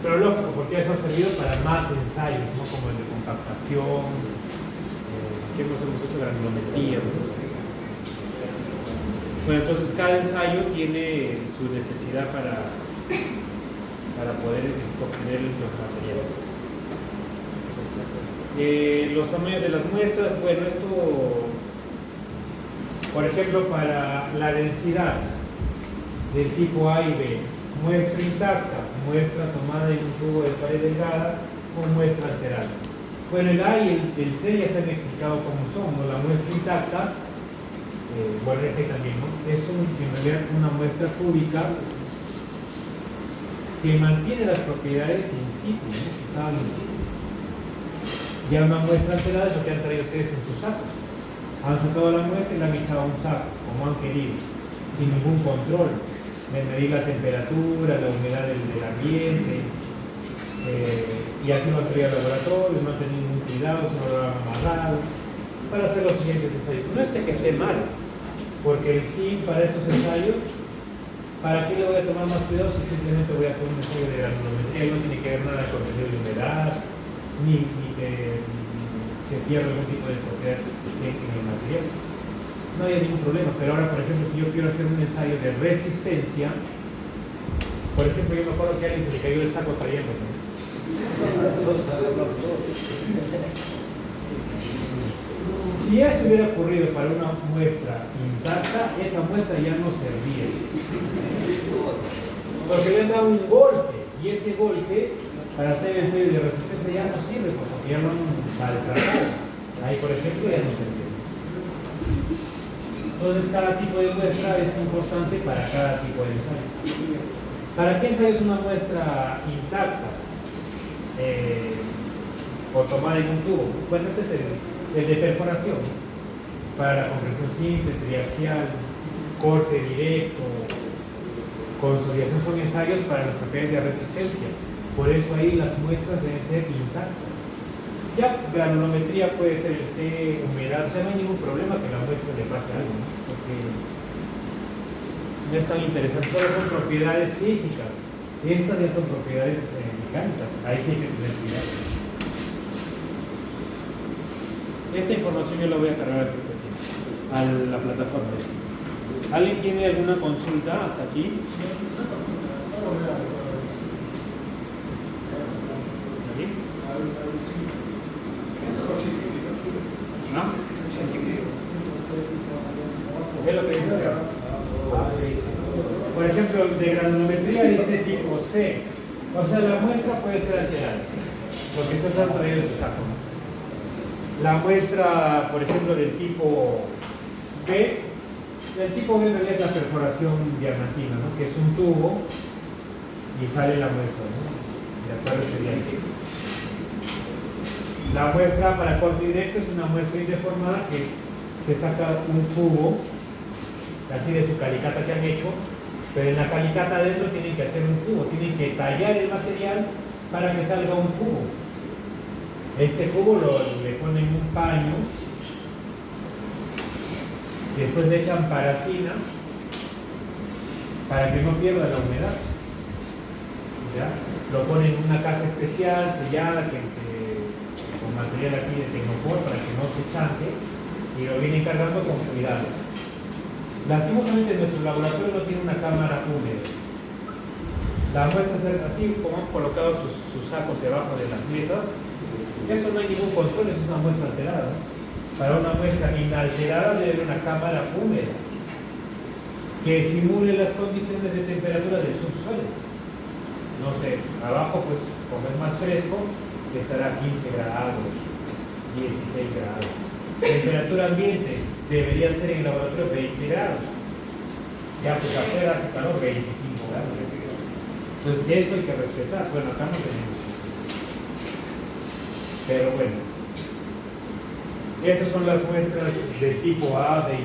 Pero lógico, porque eso ha servido para más ensayos, ¿no? Como el de compactación, que hemos hecho granulometría. Bueno, entonces cada ensayo tiene su necesidad para poder obtener los materiales. Los tamaños de las muestras, bueno, esto, por ejemplo, para la densidad del tipo A y B, muestra intacta, muestra tomada en un tubo de pared delgada o muestra alterada. Bueno, el A y el C ya se han explicado cómo son, ¿no? La muestra intacta, bueno, ese también, ¿no? Es en realidad una muestra cúbica que mantiene las propiedades in situ, ¿no? Que estaban in situ. Ya una muestra alterada es lo que han traído ustedes en sus sacos. Han sacado la muestra y la han echado a un saco, como han querido, sin ningún control de medir la temperatura, la humedad del ambiente, y así lo han traído al laboratorio, no han tenido ningún cuidado, se lo han amarrado para hacer los siguientes ensayos. No es que esté mal, porque el fin para estos ensayos, ¿para qué le voy a tomar más cuidado si simplemente voy a hacer un ensayo de granulometría? No tiene que ver nada con contenido de humedad, ni que se pierda algún tipo de propiedad en el material. No hay ningún problema, pero ahora, por ejemplo, si yo quiero hacer un ensayo de resistencia, por ejemplo, yo me acuerdo que a alguien se le cayó el saco trayendo, ¿no? Si eso hubiera ocurrido para una muestra intacta, esa muestra ya no servía. Porque le han dado un golpe, y ese golpe, para hacer el ensayo de resistencia, ya no sirve, porque ya no han maltratado. Ahí, por ejemplo, ya no sirve. Entonces, cada tipo de muestra es importante para cada tipo de ensayo. ¿Para qué ensayo es una muestra intacta? O tomada en un tubo. Bueno, este es el de perforación. Para la compresión simple, triaxial, corte directo, consolidación, son ensayos para las propiedades de resistencia. Por eso ahí las muestras deben ser intactas. Ya granulometría puede ser el C, humedad, o sea, no hay ningún problema que la muestra le pase algo, ¿no? Porque no es tan interesante, solo son propiedades físicas. Estas ya son propiedades mecánicas, ahí sí hay que tener cuidado. Esta información yo la voy a cargar a la plataforma. ¿Alguien tiene alguna consulta hasta aquí? ¿No? ¿Es lo que dice? Por ejemplo, de granulometría dice tipo C. O sea, la muestra puede ser alterada, porque estas han traído su saco. La muestra, por ejemplo, del tipo B, el tipo B en realidad es la perforación diamantina, ¿no? Que es un tubo y sale la muestra, ¿no? De acuerdo, sería el tipo. La muestra para corte directo es una muestra indeformada que se saca un cubo, así de su calicata que han hecho, pero en la calicata adentro tienen que hacer un cubo, tienen que tallar el material para que salga un cubo. Este cubo le ponen un paño, después le echan parafina para que no pierda la humedad. ¿Ya? Lo ponen en una caja especial, sellada, con material aquí de Tecnofor para que no se chanque, y lo vienen cargando con cuidado. Lastimosamente nuestro laboratorio no tiene una cámara húmeda. La muestra es así como han colocado sus sacos debajo de las mesas. Eso no hay ningún control, es una muestra alterada. Para una muestra inalterada debe haber una cámara húmeda que simule las condiciones de temperatura del subsuelo. No sé, abajo pues como es más fresco, estará a 15 grados, 16 grados. Temperatura ambiente debería ser en el laboratorio 20 grados. Ya pues afuera hace calor 25 grados. Entonces eso hay que respetar. Bueno, acá no tenemos. Pero bueno, esas son las muestras del tipo A, B y C.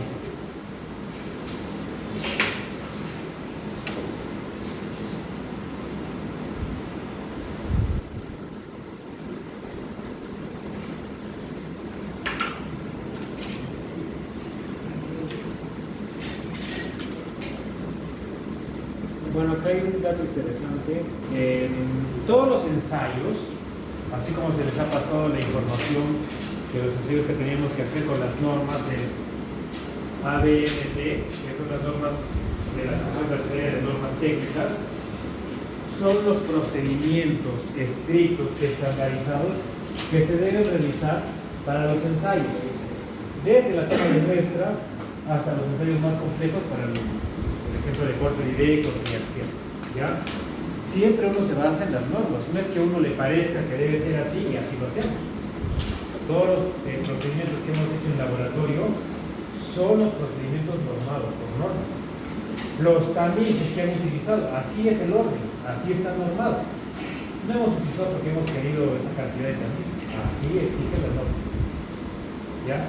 Bueno, acá hay un dato interesante. En todos los ensayos, así como se les ha pasado la información de los ensayos que teníamos que hacer con las normas del ABNT, que son las normas de la Asociación Brasileña de Normas Técnicas, son los procedimientos estrictos, estandarizados, que se deben realizar para los ensayos, desde la toma de muestra hasta los ensayos más complejos para el ejemplo de corte directo, reacción. ¿Ya? Siempre uno se basa en las normas, no es que a uno le parezca que debe ser así y así lo hacemos. Todos los procedimientos que hemos hecho en laboratorio son los procedimientos normados por normas. Los tamices que han utilizado, así es el orden, así está normado. No hemos utilizado porque hemos querido esa cantidad de tamices, así exige la norma. ¿Ya?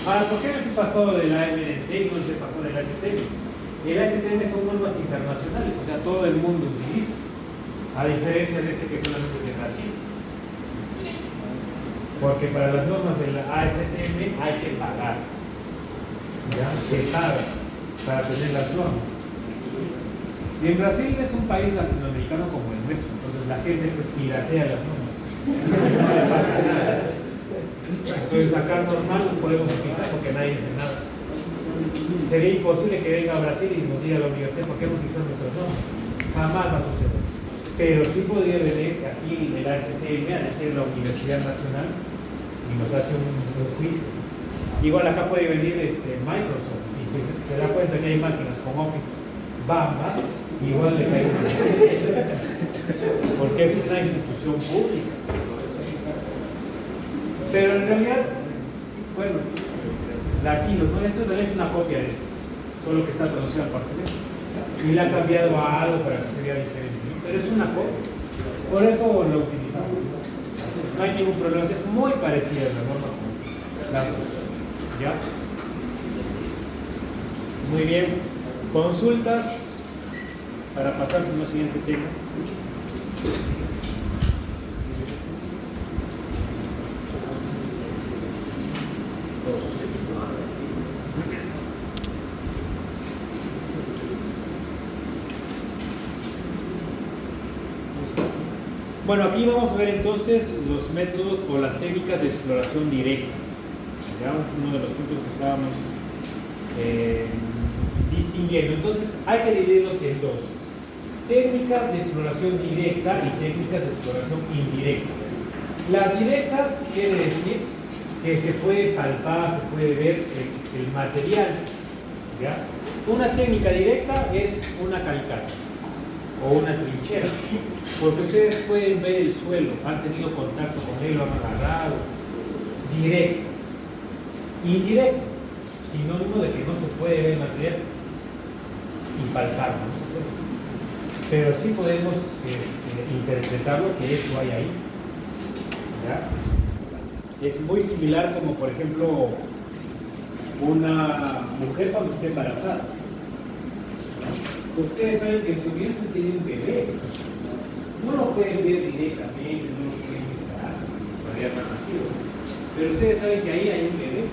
Ahora, ¿por qué no se pasó del AMNT y no se pasó del ASTM? El ASTM son normas internacionales, o sea, todo el mundo utiliza, a diferencia de este que solamente es de Brasil. Porque para las normas del ASTM hay que pagar. ¿Ya? Se paga para tener las normas. Y en Brasil es un país latinoamericano como el nuestro, entonces la gente pues piratea las normas. No le pasa nada. Entonces acá normal no podemos utilizar porque nadie dice nada. Sería imposible que venga a Brasil y nos diga a la universidad por qué no utilizan nuestras normas. Jamás va a suceder. Pero sí podría venir aquí el ASTM a decir la Universidad Nacional y nos hace un juicio. Igual acá puede venir Microsoft y se da cuenta que hay máquinas con Office Bamba, igual le cae una porque es una institución pública. Pero en realidad, bueno, latino, ¿no? Eso no es una copia de esto, solo que está traducido aparte de esto. Y le ha cambiado a algo para que se vea diferente, ¿no? Pero es una copia. Por eso lo utilizamos. No hay ningún problema, es muy parecida a la norma con la otra. ¿Ya? Muy bien. Consultas para pasar al siguiente tema. Bueno, aquí vamos a ver entonces los métodos o las técnicas de exploración directa. Ya uno de los puntos que estábamos distinguiendo. Entonces hay que dividirlos en dos: técnicas de exploración directa y técnicas de exploración indirecta. Las directas quiere decir que se puede palpar, se puede ver el material, ¿ya? Una técnica directa es una calicata o una trinchera, porque ustedes pueden ver el suelo, han tenido contacto con él, lo han agarrado. Directo. Indirecto, sinónimo de que no se puede ver el material y palparlo, no se puede. Pero sí podemos interpretarlo, que eso hay ahí, ¿ya? Es muy similar como, por ejemplo, una mujer cuando esté embarazada. Ustedes saben que en su vientre tiene un bebé. No lo pueden ver directamente, no lo pueden mirar, todavía no ha nacido. Pero ustedes saben que ahí hay un bebé.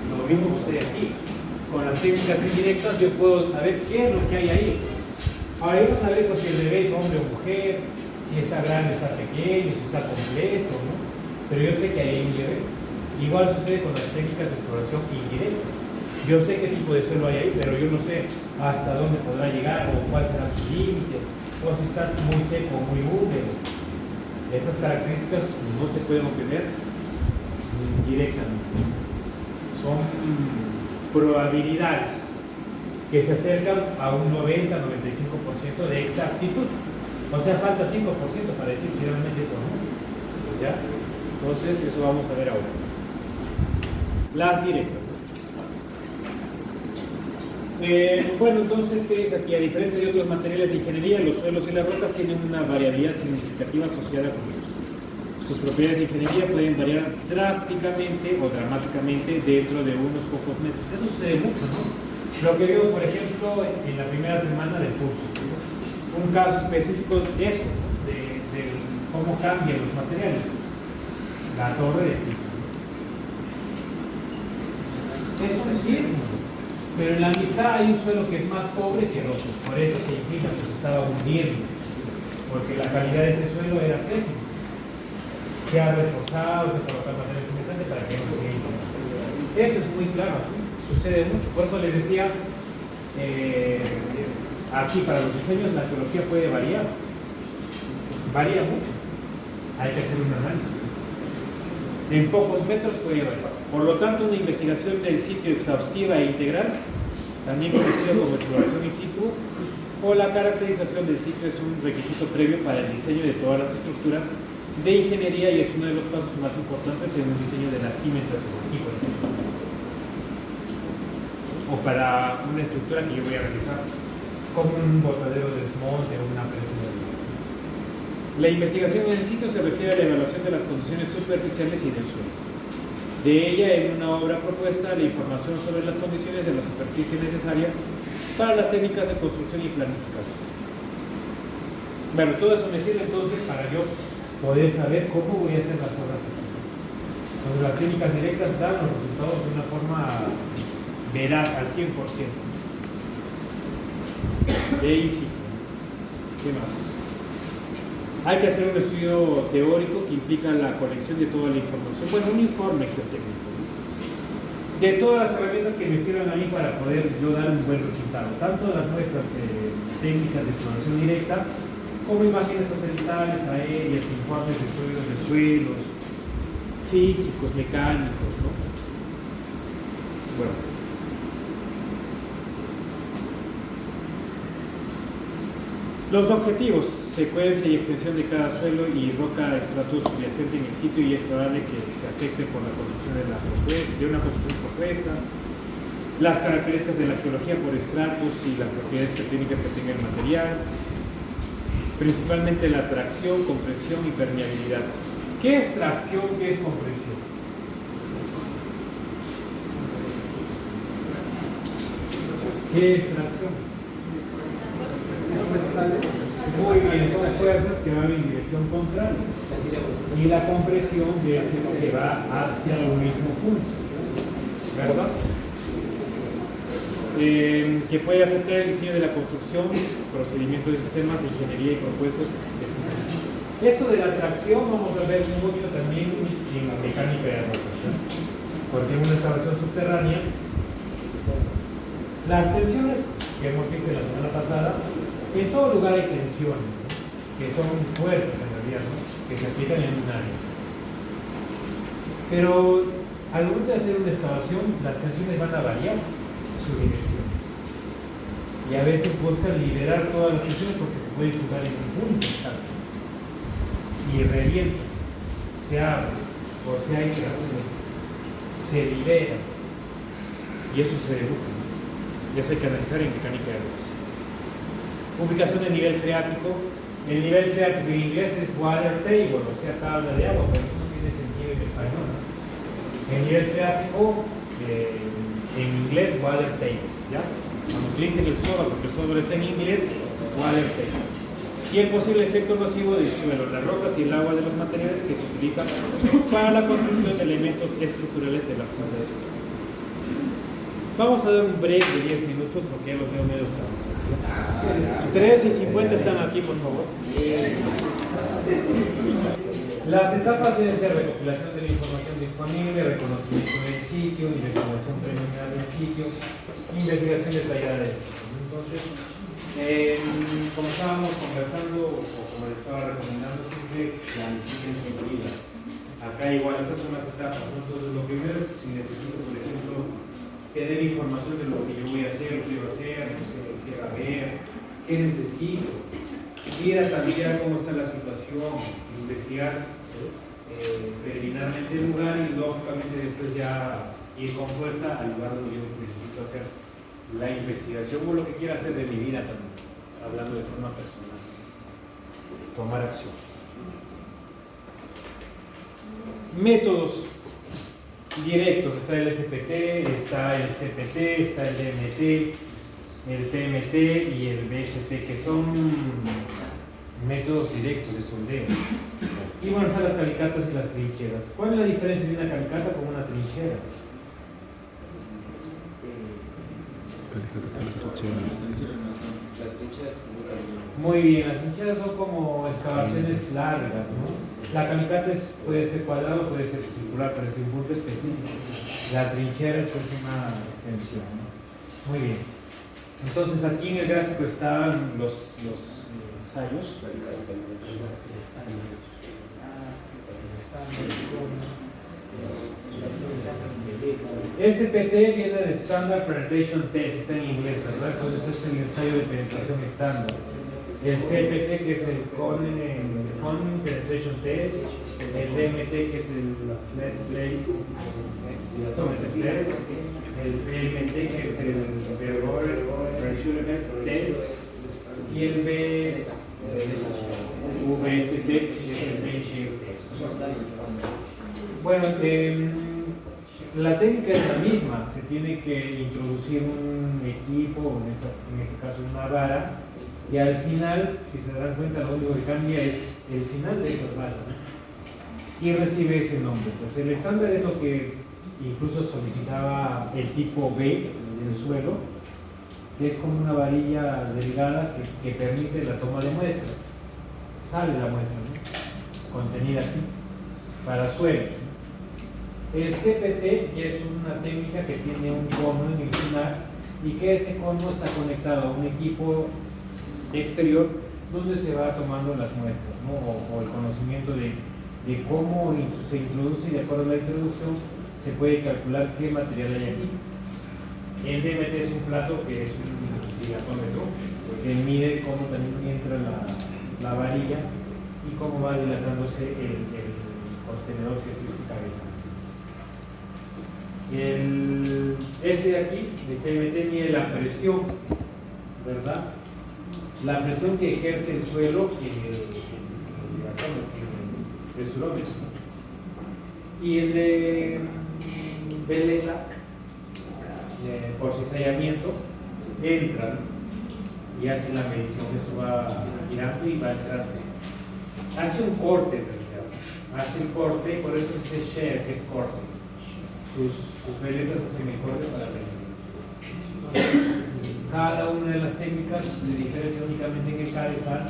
Lo mismo sucede aquí. Con las técnicas indirectas yo puedo saber qué es lo que hay ahí. Ahora yo no sabemos si el bebé es hombre o mujer, si está grande o está pequeño, si está completo, ¿no? Pero yo sé que ahí hay un bebé. Igual sucede con las técnicas de exploración indirectas. Yo sé qué tipo de suelo hay ahí, pero yo no sé hasta dónde podrá llegar o cuál será su límite, o si está muy seco o muy húmedo. Esas características no se pueden obtener directamente. Son probabilidades que se acercan a un 90-95% de exactitud. O sea, falta 5% para decir si realmente es o no. ¿Ya? Entonces, eso vamos a ver ahora. Las directas. Bueno, entonces, ¿qué dice aquí? A diferencia de otros materiales de ingeniería, los suelos y las rocas tienen una variabilidad significativa asociada con ellos. Sus propiedades de ingeniería pueden variar drásticamente o dramáticamente dentro de unos pocos metros. Eso sucede mucho, ¿no? Lo que vimos, por ejemplo, en la primera semana del curso. Un caso específico de eso, de cómo cambian los materiales. La torre de Pisa. Eso es cierto. Pero en la mitad hay un suelo que es más pobre que el otro. Por eso se indica que se estaba hundiendo. Porque la calidad de ese suelo era pésima. Se ha reforzado, se colocan materiales semejantes para que no se siga. Eso es muy claro. Sucede mucho. Por eso les decía, aquí para los diseños la geología puede variar. Varía mucho. Hay que hacer un análisis. En pocos metros puede variar. Por lo tanto, una investigación del sitio exhaustiva e integral, también conocida como exploración in situ, o la caracterización del sitio es un requisito previo para el diseño de todas las estructuras de ingeniería y es uno de los pasos más importantes en un diseño de la cimentación aquí, por ejemplo. O para una estructura que yo voy a realizar, como un botadero de desmonte o una presa de desmonte. La investigación en el sitio se refiere a la evaluación de las condiciones superficiales y del suelo. De ella, en una obra propuesta, la información sobre las condiciones de la superficie necesarias para las técnicas de construcción y planificación. Bueno, todo eso me sirve entonces para yo poder saber cómo voy a hacer las obras aquí. Entonces, las técnicas directas dan los resultados de una forma veraz al 100%. De ahí sí. ¿Qué más? Hay que hacer un estudio teórico que implica la colección de toda la información. Bueno, un informe geotécnico, ¿no? De todas las herramientas que me sirvan a mí para poder yo dar un buen resultado. Tanto las muestras técnicas de exploración directa, como imágenes satelitales, aéreas, informes de estudios de suelos, físicos, mecánicos, ¿no? Bueno. Los objetivos, secuencia y extensión de cada suelo y roca estrato subyacente en el sitio y es probable que se afecte por la construcción de una construcción propuesta, las características de la geología por estratos y las propiedades geotécnicas que tenga el material, principalmente la tracción, compresión y permeabilidad. ¿Qué es tracción? ¿Qué es compresión? ¿Qué es tracción? Muy bien, son fuerzas que van en dirección contraria. Y la compresión es lo que va hacia un mismo punto. ¿Verdad? Que puede afectar el diseño de la construcción, procedimientos de sistemas de ingeniería y propuestos de financiación. Esto de la tracción vamos a ver mucho también en la mecánica de rocas, ¿no? Porque en una excavación subterránea Las tensiones que hemos visto la semana pasada, en todo lugar hay tensiones, ¿no? Que son fuerzas en realidad, ¿no? Que se aplican en un área. Pero al momento de hacer una excavación, las tensiones van a variar su dirección. Y a veces buscan liberar todas las tensiones porque se puede jugar en un punto exacto. Y revienta, se abre, o sea, hay tracción, se libera. Y eso se deduce. Y eso hay que analizar en mecánica de ruedas. Ubicación del nivel freático. El nivel freático en inglés es water table, o sea, tabla de agua, pero eso no tiene sentido en español, ¿no? El nivel freático, en inglés, water table, ¿ya? Cuando utilicen el software, porque el software está en inglés, water table. Y el posible efecto nocivo del suelo, las rocas y el agua de los materiales que se utilizan para la construcción de elementos estructurales de la fundación. Vamos a dar un break de 10 minutos porque ya los veo medio cansados. 3:50 están aquí, por favor. Las etapas deben ser recopilación de la información disponible, reconocimiento del sitio, investigación preliminar del sitio, investigación detallada del sitio. Entonces, como estábamos conversando, o como les estaba recomendando, siempre planifiquen su vida. Acá igual, estas son las etapas, ¿no? Entonces, lo primero es si necesito, por ejemplo, tener información de lo que yo voy a hacer, lo quiero hacer, no sé, qué va a ver, qué necesito. Ir a cambiar cómo está la situación, investigar preliminarmente el lugar y lógicamente después ya ir con fuerza al lugar donde yo necesito hacer la investigación o lo que quiera hacer de mi vida también, hablando de forma personal. Tomar acción. Métodos directos, está el SPT, está el CPT, está el DMT, el TMT y el BST, que son métodos directos de soldeo. Y bueno, están las calicatas y las trincheras. ¿Cuál es la diferencia de una calicata con una trinchera? Muy bien, las trincheras son como excavaciones largas, ¿no? La calicata puede ser cuadrado, puede ser circular, pero es un punto específico. La trinchera es una extensión, ¿no? Muy bien. Entonces aquí en el gráfico están los ensayos. SPT viene de Standard Penetration Test, está en inglés, ¿verdad? Entonces este es el ensayo de penetración estándar. El CPT, que es el Cone Penetration Test, el DMT, que es el Flat Plate Test, el PMT, que es el Verroer Pressure Test, y el VST, que es el Bench Test. Bueno, la técnica es la misma, se tiene que introducir un equipo, en este caso una vara, y al final, si se dan cuenta, lo único que cambia es el final de esas varas, ¿no? Y recibe ese nombre. Pues el estándar es lo que incluso solicitaba el tipo B del suelo, que es como una varilla delgada que permite la toma de muestras. Sale la muestra, ¿no? Contenida aquí, para suelo. El CPT ya es una técnica que tiene un cono en el final y que ese cono está conectado a un equipo exterior donde se va tomando las muestras, ¿no? o el conocimiento de cómo se introduce, y de acuerdo a la introducción se puede calcular qué material hay aquí. El DMT es un plato que es un dilatómetro que mide cómo también entra la varilla y cómo va dilatándose el contenedor que es su cabeza. Ese de aquí, de PMT, mide la presión, ¿verdad? La presión que ejerce el suelo en el presurómetro. Y el de veleta, por cizallamiento, entra y hace la medición. Esto va girando y va entrando. Hace un corte, ¿verdad? Hace el corte, por eso dice share, que es corte. Sus veletas hacen el corte para presión. Cada una de las técnicas se diferencia únicamente en el cabezal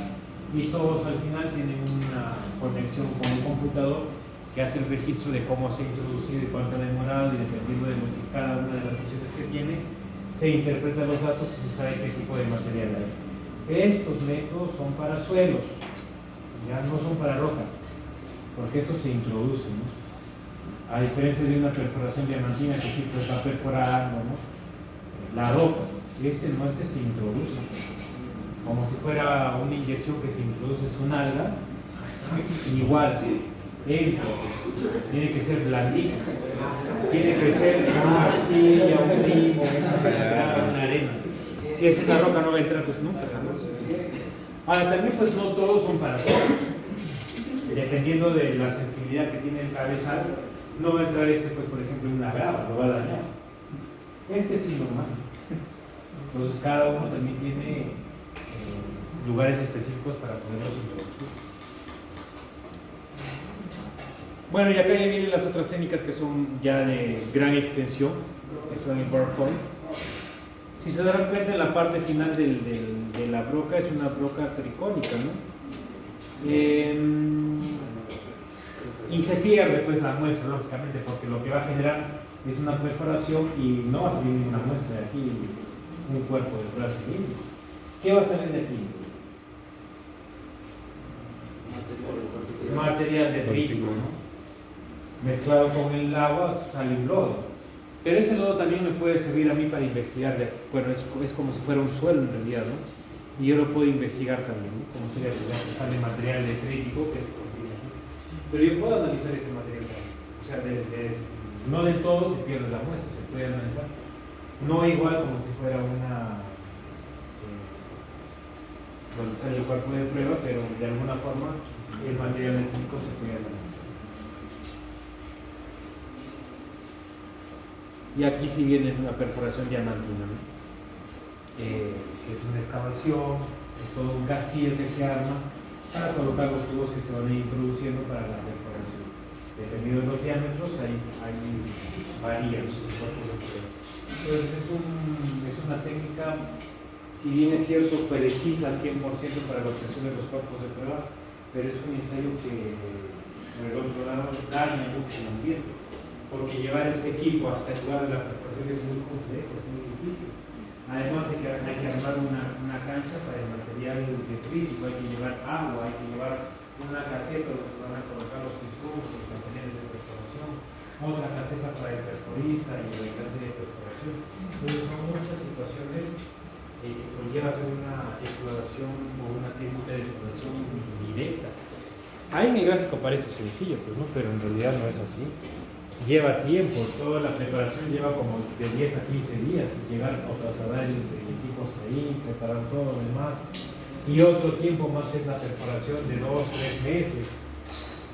y todos al final tienen una conexión con un computador que hace el registro de cómo se ha introducido y cuánto ha demorado, y dependiendo de cada una de las funciones que tiene, se interpretan los datos y se sabe qué tipo de material hay. Estos métodos son para suelos, ya no son para roca, porque estos se introducen, ¿no? A diferencia de una perforación diamantina que sí pues, está perforando, ¿no? La roca, este se introduce, como si fuera una inyección que se introduce es un alga, igual, tiene que ser blandito, tiene que ser una arcilla, un limo, una arena. Si es una roca no va a entrar, pues nunca jamás. Ahora también pues no todos son para todos. Dependiendo de la sensibilidad que tiene el cabezal, no va a entrar pues por ejemplo en una grava, lo va a dañar. Este sí normal. Entonces cada uno también tiene lugares específicos para poderlos introducir. Bueno, y acá ya vienen las otras técnicas que son ya de gran extensión, que son el PowerPoint. Si se dan cuenta, en la parte final de la broca es una broca tricónica, ¿no? Y se pierde pues la muestra, lógicamente, porque lo que va a generar es una perforación y no va a salir una muestra de aquí, un cuerpo de brazo cilíndrico. ¿Qué va a salir de aquí? Material detrítico, ¿no? Mezclado con el agua sale un lodo. Pero ese lodo también me puede servir a mí para investigar. Bueno, es como si fuera un suelo en realidad, ¿no? Y yo lo puedo investigar también, ¿no? Como sería que sale material detrítico que se contiene aquí. Pero yo puedo analizar ese material también. O sea, no del todo se pierde la muestra, se puede analizar. No igual como si fuera una... donde sale el cuerpo de prueba, pero de alguna forma el material detrítico se puede analizar. Y aquí sí viene una perforación diamantina, ¿no? Que es una excavación, es todo un castillo que se arma para colocar los tubos que se van a ir introduciendo para la perforación. Dependiendo de los diámetros, hay varían sus cuerpos de prueba. Entonces es una técnica, si bien es cierto, precisa 100% para la obtención de los cuerpos de prueba, pero es un ensayo que, por el otro lado, daña mucho el ambiente. Porque llevar este equipo hasta el lugar de la perforación es muy complejo, es muy difícil. Además de que hay que armar una cancha para el material detrítico, hay que llevar agua, hay que llevar una caseta donde se van a colocar los insumos, los materiales de perforación, otra caseta para el perforista y el ayudante de perforación. Entonces son muchas situaciones que conlleva hacer una exploración o una técnica de exploración directa. Ahí en el gráfico parece sencillo, pues, ¿no? Pero en realidad no es así. Lleva tiempo, toda la preparación lleva como de 10 a 15 días, llegar a trasladar el equipo hasta ahí, preparar todo lo demás, y otro tiempo más que es la preparación de 2 o 3 meses.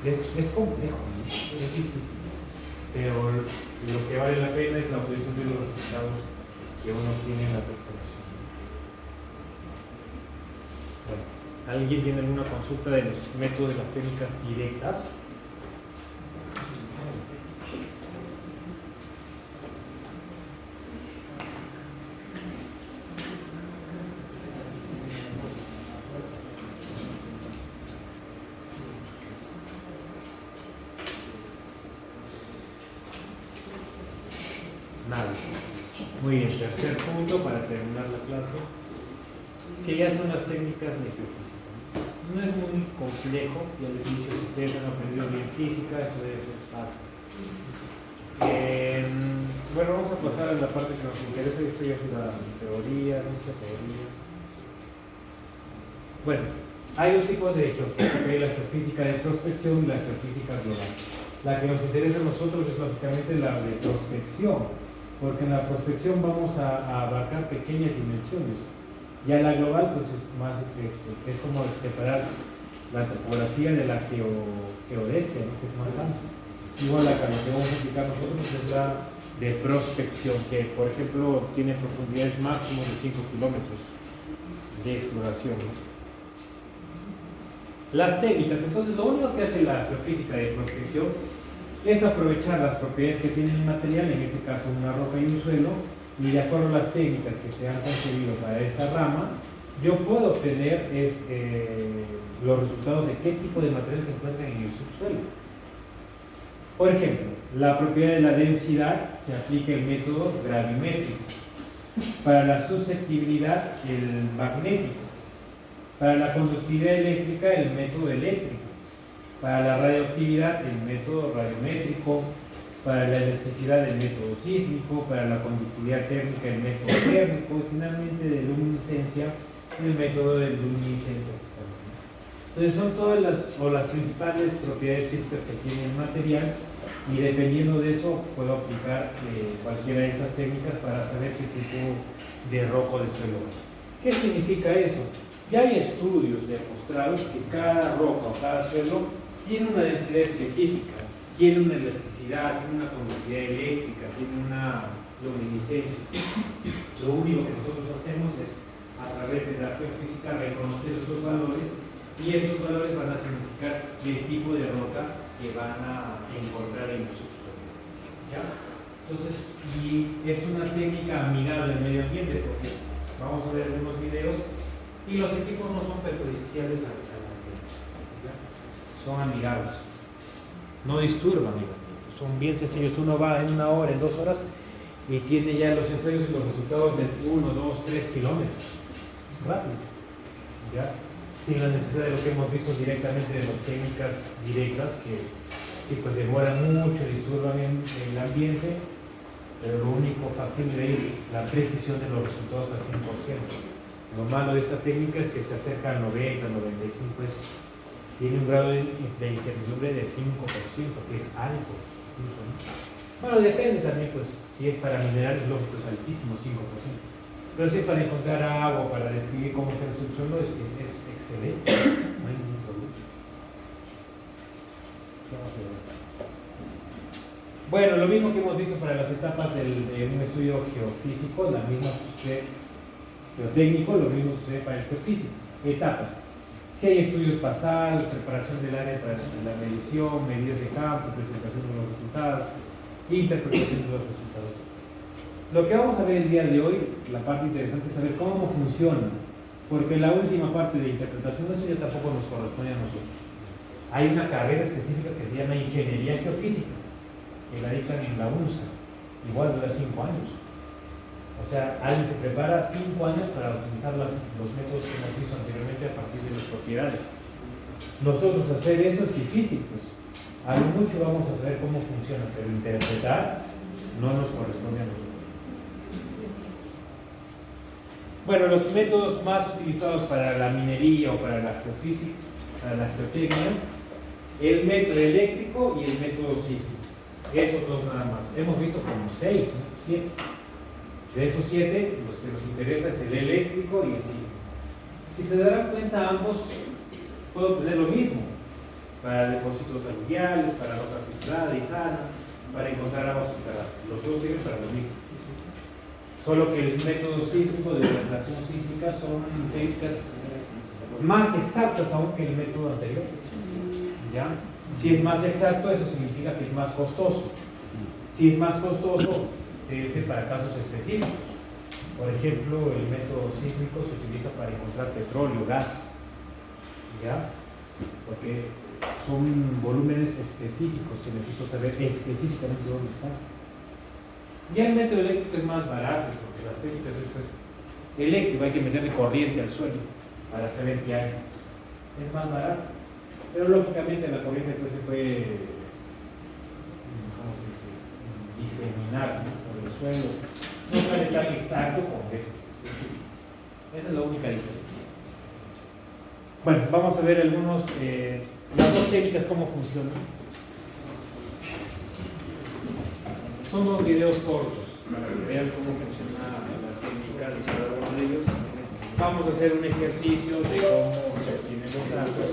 Es complejo, ¿no? Es difícil, pero lo que vale la pena es la obtención de los resultados que uno tiene en la preparación. Bueno, ¿alguien tiene alguna consulta de los métodos de las técnicas directas? Nada. Muy bien, tercer punto para terminar la clase, que ya son las técnicas de geofísica. No es muy complejo, ya les he dicho, si ustedes han aprendido bien física, eso debe ser fácil. Bueno, vamos a pasar a la parte que nos interesa. Esto ya es la teoría, mucha teoría. Bueno, hay dos tipos de geofísica, hay la geofísica de prospección y la geofísica global. La que nos interesa a nosotros es lógicamente la de prospección, porque en la prospección vamos a abarcar pequeñas dimensiones. Ya la global pues es más, es como separar la topografía de la geodesia, ¿no? Que es más amplia. Igual acá lo que vamos a aplicar nosotros es la de prospección, que por ejemplo tiene profundidades máximas de 5 kilómetros de exploración, ¿no? Las técnicas, entonces lo único que hace la geofísica de prospección es aprovechar las propiedades que tiene el material, en este caso una roca y un suelo, y de acuerdo a las técnicas que se han concebido para esa rama, yo puedo obtener los resultados de qué tipo de material se encuentra en el subsuelo. Por ejemplo, la propiedad de la densidad se aplica el método gravimétrico. Para la susceptibilidad, el magnético. Para la conductividad eléctrica, el método eléctrico. Para la radioactividad, el método radiométrico. Para la elasticidad, el método sísmico. Para la conductividad térmica, el método térmico. Y finalmente, de luminiscencia, el método de luminiscencia. Entonces son todas las principales propiedades físicas que tiene el material, y dependiendo de eso puedo aplicar cualquiera de estas técnicas para saber qué tipo de roca o de suelo es. ¿Qué significa eso? Ya hay estudios demostrados que cada roca o cada suelo tiene una densidad específica, tiene una elasticidad, tiene una conductividad eléctrica, tiene una luminiscencia. Lo único que nosotros hacemos es, a través de la geofísica, reconocer esos valores, y estos valores van a significar el tipo de roca que van a encontrar en el subsuelo. ¿Ya? Entonces, y es una técnica amigable al medio ambiente, porque vamos a ver algunos videos, y los equipos no son perjudiciales al ambiente. ¿Ya? Son amigables. No disturban el ambiente. Son bien sencillos. Uno va en 1 hora, en 2 horas, y tiene ya los ensayos y los resultados de 1, 2, 3 kilómetros. Rápido. ¿Ya? Sin la necesidad de lo que hemos visto directamente de las técnicas directas, que sí, pues demoran mucho, disturban el ambiente, pero lo único factible es la precisión de los resultados al 100%. Lo malo de esta técnica es que se acerca al 90, 95, tiene un grado de incertidumbre de 5%, que es alto. Incluso, ¿no? Bueno, depende también, pues, si es para minerales, lógico, es altísimo, 5%. Pero si es para encontrar agua, para describir cómo está el subsuelo, es excelente. No hay ningún problema. Bueno, lo mismo que hemos visto para las etapas de un estudio geofísico, la misma sucede, geotécnico, lo mismo sucede para el geofísico. Etapas. Si hay estudios basales, preparación del área para la medición, medidas de campo, presentación de los resultados, interpretación de los resultados. Lo que vamos a ver el día de hoy, la parte interesante es saber cómo funciona, porque la última parte de interpretación, eso ya tampoco nos corresponde a nosotros. Hay una carrera específica que se llama Ingeniería Geofísica, que la dictan en la UNSA, igual dura 5 años. O sea, alguien se prepara 5 años para utilizar los métodos que hemos visto anteriormente a partir de las propiedades. Nosotros hacer eso es difícil, pues a lo mucho vamos a saber cómo funciona, pero interpretar no nos corresponde a nosotros. Bueno, los métodos más utilizados para la minería o para la geofísica, para la geotecnia, el método eléctrico y el método sísmico. Esos dos nada más. Hemos visto como 6, ¿no? 7. De esos 7, los que nos interesa es el eléctrico y el sísmico. Si se darán cuenta, ambos pueden obtener lo mismo. Para depósitos aluviales, para roca fisurada y sana, para encontrar aguas subterráneas. Los dos sirven para lo mismo. Solo que el método sísmico de traslación sísmica son técnicas más exactas aún que el método anterior. ¿Ya? Si es más exacto, eso significa que es más costoso. Si es más costoso, debe ser para casos específicos. Por ejemplo, el método sísmico se utiliza para encontrar petróleo, gas. ¿Ya? Porque son volúmenes específicos que necesito saber específicamente dónde están. Ya el método eléctrico es más barato, porque las técnicas es pues, eléctrico, hay que meterle corriente al suelo para saber qué hay. Es más barato, pero lógicamente la corriente pues, se puede, ¿cómo se dice?, diseminar, ¿no?, por el suelo. No sale tan exacto como esto. Esa es la única diferencia. Bueno, vamos a ver algunos, las dos técnicas cómo funcionan. Son 2 videos cortos para que vean cómo funciona la técnica de cada uno de ellos. Vamos a hacer un ejercicio de cómo se obtienen los datos.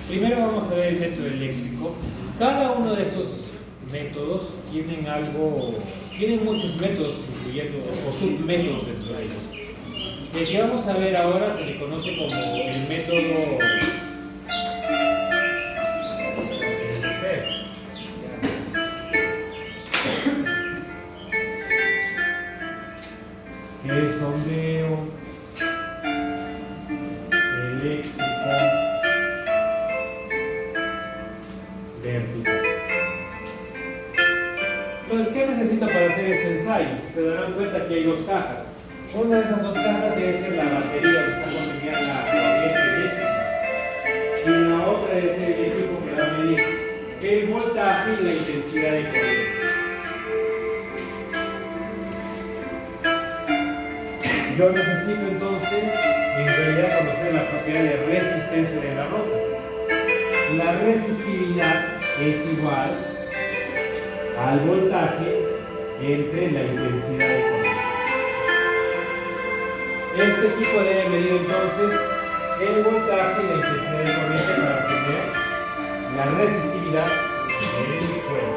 Primero vamos a ver el método eléctrico. Cada uno de estos métodos tienen muchos métodos incluyendo o submétodos dentro de ellos. El que vamos a ver ahora se le conoce como el método CEF. que es sondeo eléctrico vertical. Entonces, ¿qué necesito para hacer este ensayo? Si se darán cuenta que hay dos cajas. Una de esas dos cajas debe ser la batería que está contenida en la corriente eléctrica. Y la otra debe ser el equipo que va a medir el voltaje y la intensidad de corriente. Yo necesito entonces, en realidad, conocer la propiedad de resistencia de la rota. La resistividad es igual al voltaje entre la intensidad de corriente. Este equipo debe medir entonces el voltaje y la intensidad de corriente para obtener la resistividad del suelo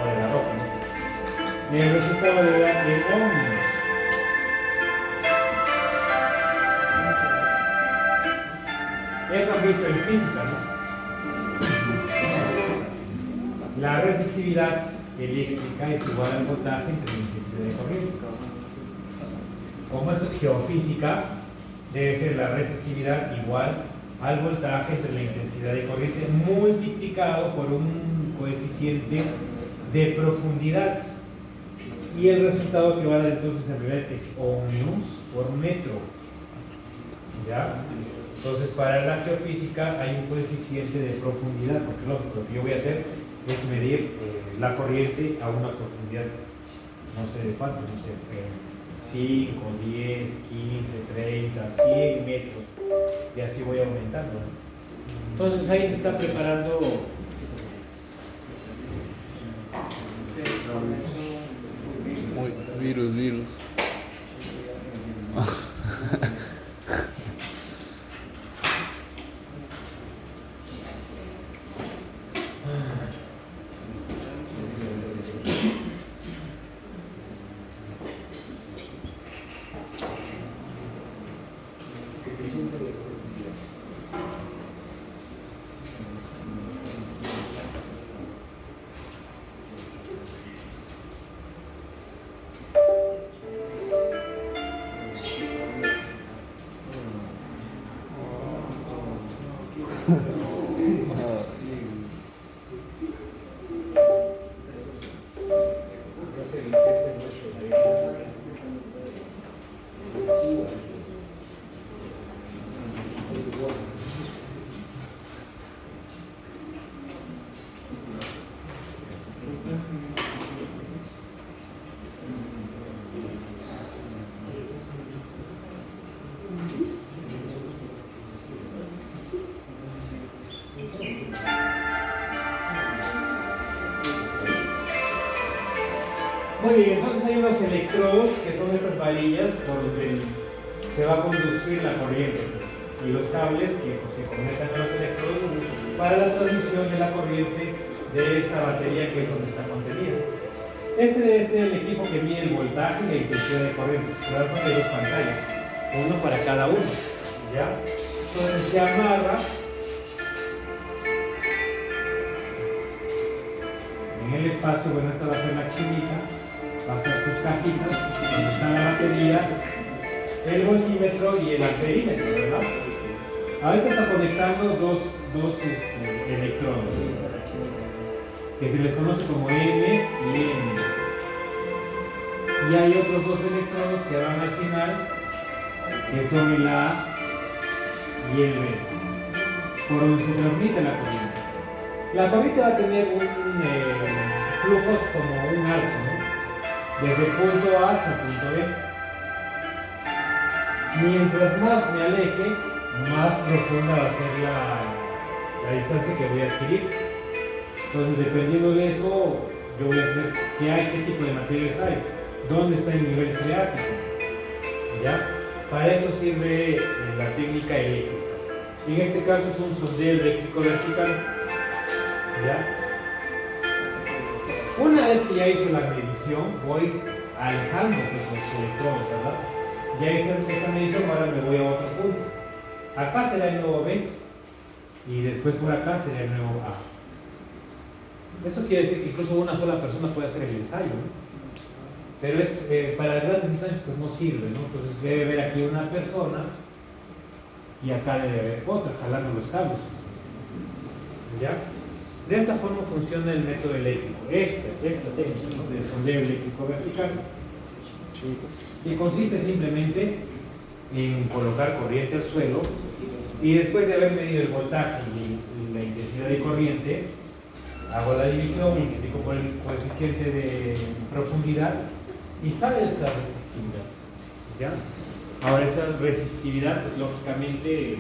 o de la roca, ¿no? El resultado le da en ohmios. Eso han visto en física, ¿no? La resistividad eléctrica es igual al voltaje entre la intensidad de corriente. Como esto es geofísica, debe ser la resistividad igual al voltaje entre la intensidad de corriente multiplicado por un coeficiente de profundidad. Y el resultado que va a dar entonces en realidad es ohmios por metro. ¿Ya? Entonces, para la geofísica hay un coeficiente de profundidad, porque lo que yo voy a hacer es medir la corriente a una profundidad, no sé de cuánto, no sé, 5, 10, 15, 30, 100 metros, y así voy aumentando, ¿no? Entonces ahí se está preparando virus. Muy bien, entonces hay unos electrodos que son estas varillas por donde se va a conducir la corriente, pues, y los cables que pues, se conectan a los electrodos para la transmisión de la corriente de esta batería que es donde está contenida. Este debe ser el equipo que mide el voltaje y la intensidad de corriente. Se dan cuenta de dos pantallas, uno para cada uno, ¿ya? Entonces se amarra en el espacio. Bueno, esta va a ser la chinita, va a estar tus cajitas, donde está la batería, el voltímetro y el amperímetro, ¿verdad? Ahorita está conectando dos electrodos, que se les conoce como N y M. Y hay otros dos electrodos que van al final, que son el A y el B, por donde se transmite la corriente. La corriente va a tener flujos como un arco, ¿no? Desde el punto A hasta el punto B. Mientras más me aleje, más profunda va a ser la distancia que voy a adquirir. Entonces, dependiendo de eso, yo voy a hacer qué tipo de materiales hay, dónde está el nivel freático, ¿ya? Para eso sirve la técnica eléctrica. En este caso es un sondeo eléctrico vertical, ¿ya? Una vez que ya hice la medición, voy alejando pues, los electrones, ¿verdad? Ya hice esa medición, ahora me voy a otro punto. Acá será el nuevo B y después por acá será el nuevo A. Eso quiere decir que incluso una sola persona puede hacer el ensayo, ¿no? pero es, para grandes distancias pues no sirve, ¿no? Entonces debe haber aquí una persona y acá debe haber otra jalando los cables. ¿Ya? De esta forma funciona el método eléctrico, esta técnica, ¿no?, de sondeo eléctrico vertical, que consiste simplemente en colocar corriente al suelo y después de haber medido el voltaje y la intensidad de corriente, hago la división, multiplico por el coeficiente de profundidad y sale esa resistividad. ¿Ya? Ahora esa resistividad, pues, lógicamente,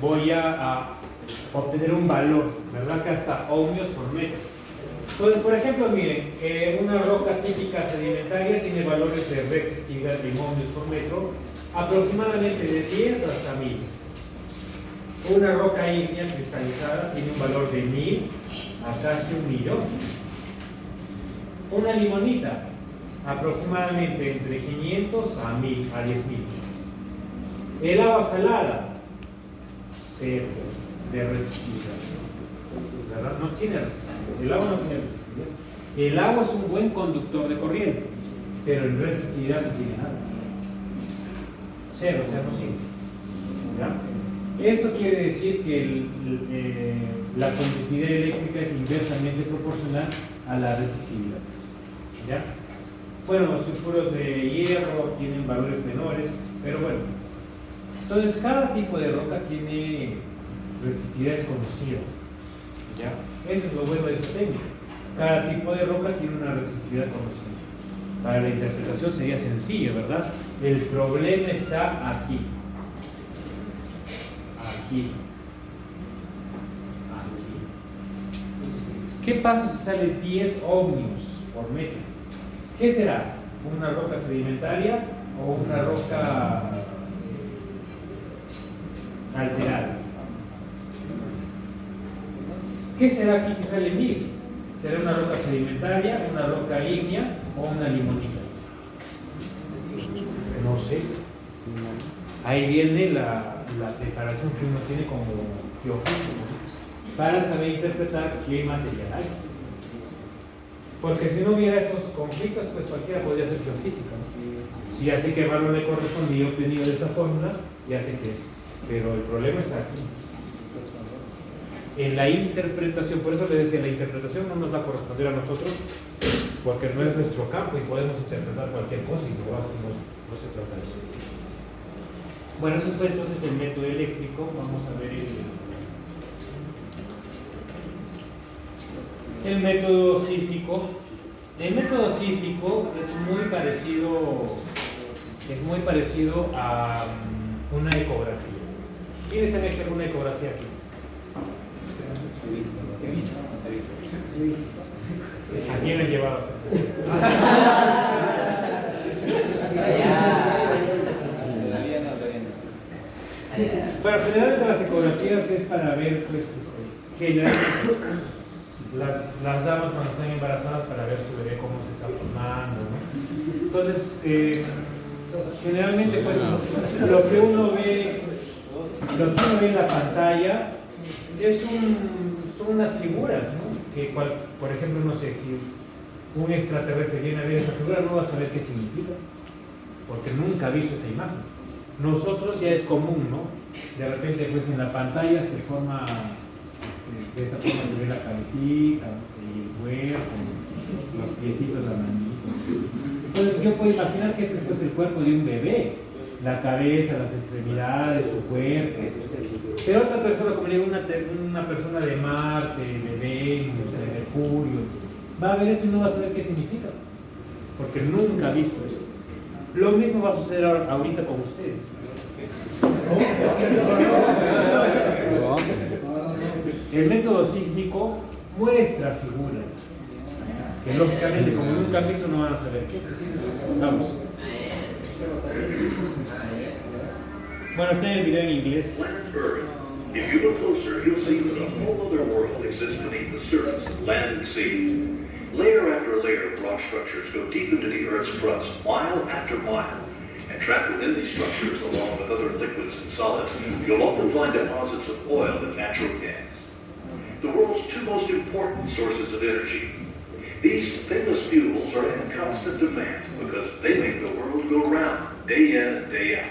voy a obtener un valor, ¿verdad? Que hasta ohmios por metro. Entonces, por ejemplo, miren, una roca típica sedimentaria tiene valores de resistividad en ohmios por metro aproximadamente de 10 hasta 1000. Una roca ígnea cristalizada tiene un valor de 1000 a casi 1.000.000. Una limonita, aproximadamente entre 500 a 1000 a 10.000. El agua salada, cero de resistividad, ¿verdad? No tiene resistividad. El agua no tiene resistividad. El agua es un buen conductor de corriente, pero en resistividad no tiene nada. Cero, o sea, no sirve. ¿Ya? Eso quiere decir que la conductividad eléctrica es inversamente proporcional a la resistividad. ¿Ya? Bueno, los sulfuros de hierro tienen valores menores, pero bueno. Entonces, cada tipo de roca tiene resistividades conocidas. ¿Ya? Eso es lo bueno de esta técnica. Cada tipo de roca tiene una resistividad conocida. Para la interpretación sería sencillo, ¿verdad? El problema está aquí. Aquí. ¿Qué pasa si sale 10 ohmios por metro? ¿Qué será? ¿Una roca sedimentaria o una roca alterada? ¿Qué será aquí si sale 1000? ¿Será una roca sedimentaria, una roca ígnea o una limonita? No sé. Ahí viene la preparación que uno tiene como geofísico para saber interpretar qué material hay. Porque si no hubiera esos conflictos, pues cualquiera podría ser geofísica, ¿no? Si ya sé qué valor le corresponde y he obtenido de esta fórmula, ya sé que es. Pero el problema está aquí. En la interpretación, por eso le decía, la interpretación no nos va a corresponder a nosotros, porque no es nuestro campo y podemos interpretar cualquier cosa y no se trata de eso. Bueno, eso fue entonces el método eléctrico. Vamos a ver el método sísmico. El método sísmico es muy parecido a una ecografía. ¿Quiénes han hecho alguna ecografía aquí? He visto. ¿A quién han llevado a hacer? Bueno, generalmente las ecografías es para ver, pues, generalmente las damas cuando están embarazadas para ver su bebé cómo se está formando, ¿no? Entonces, generalmente, pues, lo que uno ve en la pantalla son unas figuras, ¿no? Que por ejemplo, no sé, si un extraterrestre viene a ver esa figura, no va a saber qué significa, porque nunca ha visto esa imagen. Nosotros ya es común, ¿no? De repente, pues, en la pantalla se forma, de esta forma se ve la cabecita, no sé, y el cuerpo, los piecitos, la manita. Entonces yo puedo imaginar que este es, pues, el cuerpo de un bebé, la cabeza, las extremidades, su cuerpo. Pero otra persona, como le digo, una persona de Marte, de Venus, de Mercurio, va a ver eso y no va a saber qué significa, porque nunca ha visto eso. Lo mismo va a suceder ahorita con ustedes. El método sísmico muestra figuras que lógicamente, como nunca han visto, no van a saber qué es. Vamos. Bueno, está en el video en inglés. If you look closer, you'll see that a whole other world exists beneath the surface of land and sea. Layer after layer of rock structures go deep into the Earth's crust, mile after mile. And trapped within these structures, along with other liquids and solids, you'll often find deposits of oil and natural gas. The world's two most important sources of energy. These famous fuels are in constant demand because they make the world go round, day in and day out.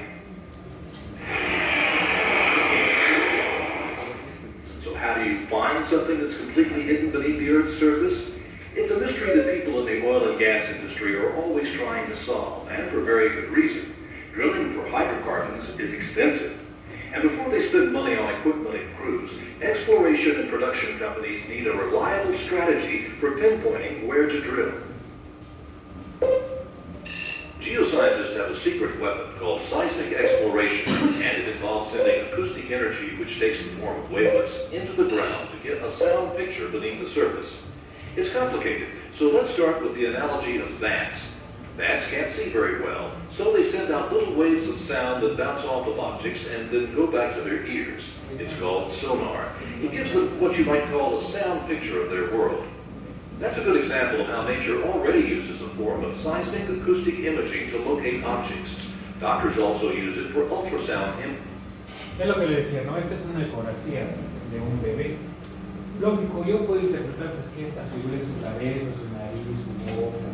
So how do you find something that's completely hidden beneath the Earth's surface? It's a mystery that people in the oil and gas industry are always trying to solve, and for very good reason. Drilling for hydrocarbons is expensive. And before they spend money on equipment and crews, exploration and production companies need a reliable strategy for pinpointing where to drill. Geoscientists have a secret weapon called seismic exploration, and it involves sending acoustic energy, which takes the form of wavelets, into the ground to get a sound picture beneath the surface. It's complicated, so let's start with the analogy of bats. Bats can't see very well, so they send out little waves of sound that bounce off of objects and then go back to their ears. It's called sonar. It gives them what you might call a sound picture of their world. That's a good example of how nature already uses a form of seismic acoustic imaging to locate objects. Doctors also use it for ultrasound imaging. Es lo que le decía, ¿no? Esta es una ecografía de un bebé. Lógico, yo puedo interpretar pues, que esta figura es su cabeza, su nariz, su boca,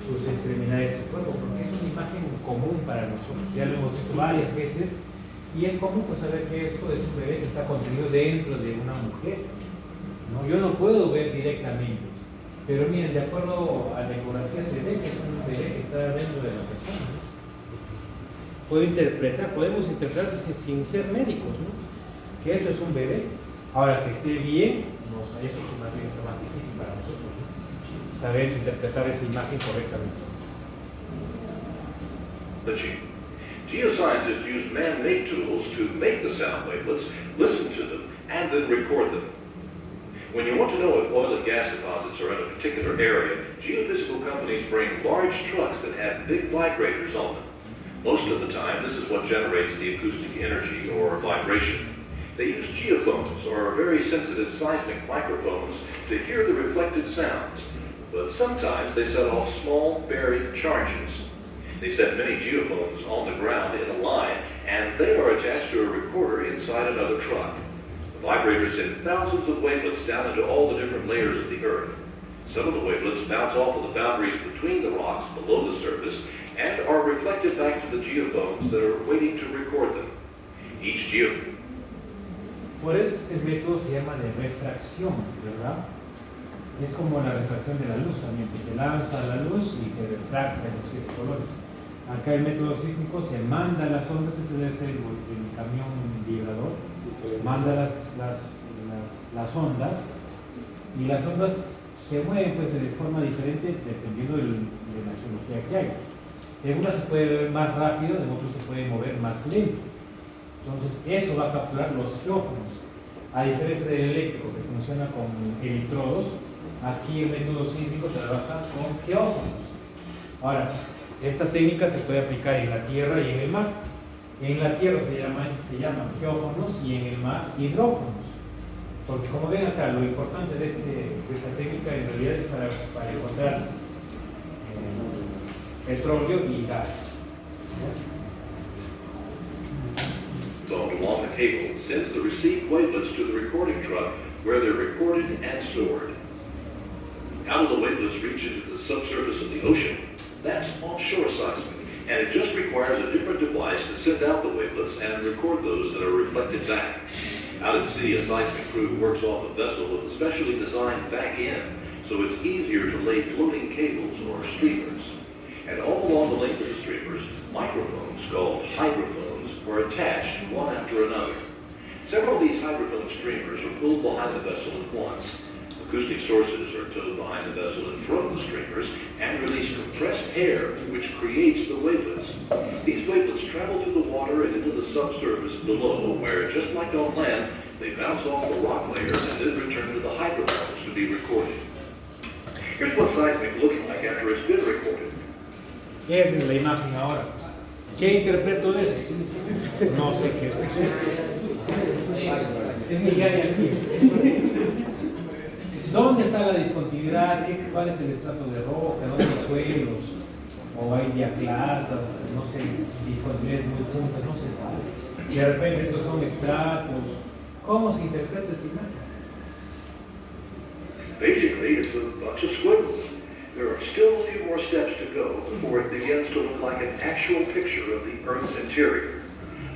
sus extremidades, su cuerpo, porque es una imagen común para nosotros. Ya lo hemos visto varias veces y es común pues, saber que esto es un bebé que está contenido dentro de una mujer. ¿No? Yo no puedo ver directamente, pero miren, de acuerdo a la ecografía se ve que es un bebé que está dentro de la persona. ¿No? Podemos interpretar sin ser médicos, ¿no? Que eso es un bebé. Ahora, que esté bien, eso es más bien más difícil para nosotros, ¿no? Saber interpretar esa imagen correctamente. Geoscientists use man-made tools to make the sound wavelets, listen to them, and then record them. When you want to know if oil and gas deposits are in a particular area, geophysical companies bring large trucks that have big vibrators on them. Most of the time, this is what generates the acoustic energy or vibration. They use geophones, or very sensitive seismic microphones, to hear the reflected sounds. But sometimes they set off small buried charges. They set many geophones on the ground in a line, and they are attached to a recorder inside another truck. The vibrators send thousands of wavelets down into all the different layers of the Earth. Some of the wavelets bounce off of the boundaries between the rocks below the surface and are reflected back to the geophones that are waiting to record them. Each geophone. Por eso este método se llama de refracción, ¿verdad? Es como la refracción de la luz también, que se lanza la luz y se refracta en los 7 colores. Acá el método sísmico se manda las ondas, ese debe ser el camión vibrador, manda las ondas y las ondas se mueven pues, de forma diferente dependiendo de la geología que hay. En unas se puede ver más rápido, en otros se puede mover más lento. Entonces eso va a capturar los geófonos. A diferencia del eléctrico que funciona con electrodos, aquí el método sísmico trabaja con geófonos. Ahora, esta técnica se puede aplicar en la tierra y en el mar. En la tierra se llaman geófonos y en el mar hidrófonos. Porque como ven acá, lo importante de esta técnica en realidad es para encontrar petróleo y gas. Phone along the cable sends the received wavelets to the recording truck where they're recorded and stored. How do the wavelets reach into the subsurface of the ocean? That's offshore seismic, and it just requires a different device to send out the wavelets and record those that are reflected back. Out at sea, a seismic crew works off a vessel with a specially designed back end, so it's easier to lay floating cables or streamers. And all along the length of the streamers, microphones called hydrophones are attached one after another. Several of these hydrophone streamers are pulled behind the vessel at once. Acoustic sources are towed behind the vessel in front of the streamers and release compressed air, which creates the wavelets. These wavelets travel through the water and into the subsurface below, where, just like on land, they bounce off the rock layers and then return to the hydrophones to be recorded. Here's what seismic looks like after it's been recorded. Esa es la imagen ahora. ¿Qué interpreto de eso? No sé qué es. Es mi área aquí. ¿dónde está la discontinuidad? ¿Cuál es el estrato de roca? ¿Dónde hay suelos? ¿O hay diaclasas? No sé, discontinuidades muy juntas, no se sabe. Y de repente estos son estratos. ¿Cómo se interpreta esta imagen? Basically, it's a bunch of squiggles. There are still a few more steps to go before it begins to look like an actual picture of the Earth's interior.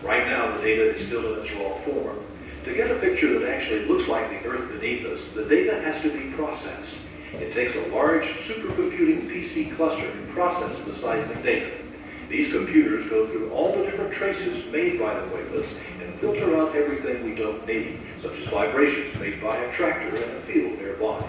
Right now, the data is still in its raw form. To get a picture that actually looks like the Earth beneath us, the data has to be processed. It takes a large supercomputing PC cluster to process the seismic data. These computers go through all the different traces made by the wavelets and filter out everything we don't need, such as vibrations made by a tractor in a field nearby.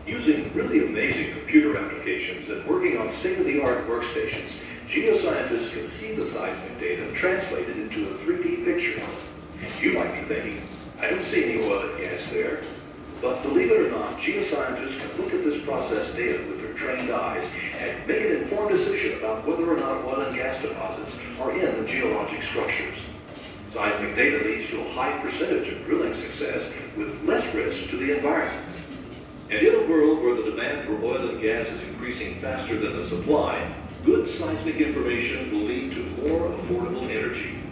Using really amazing computer applications and working on state-of-the-art workstations, geoscientists can see the seismic data translated into a 3D picture. You might be thinking, I don't see any oil and gas there. But believe it or not, geoscientists can look at this processed data with their trained eyes and make an informed decision about whether or not oil and gas deposits are in the geologic structures. Seismic data leads to a high percentage of drilling success with less risk to the environment. And in a world where the demand for oil and gas is increasing faster than the supply, good seismic information will lead to more affordable energy.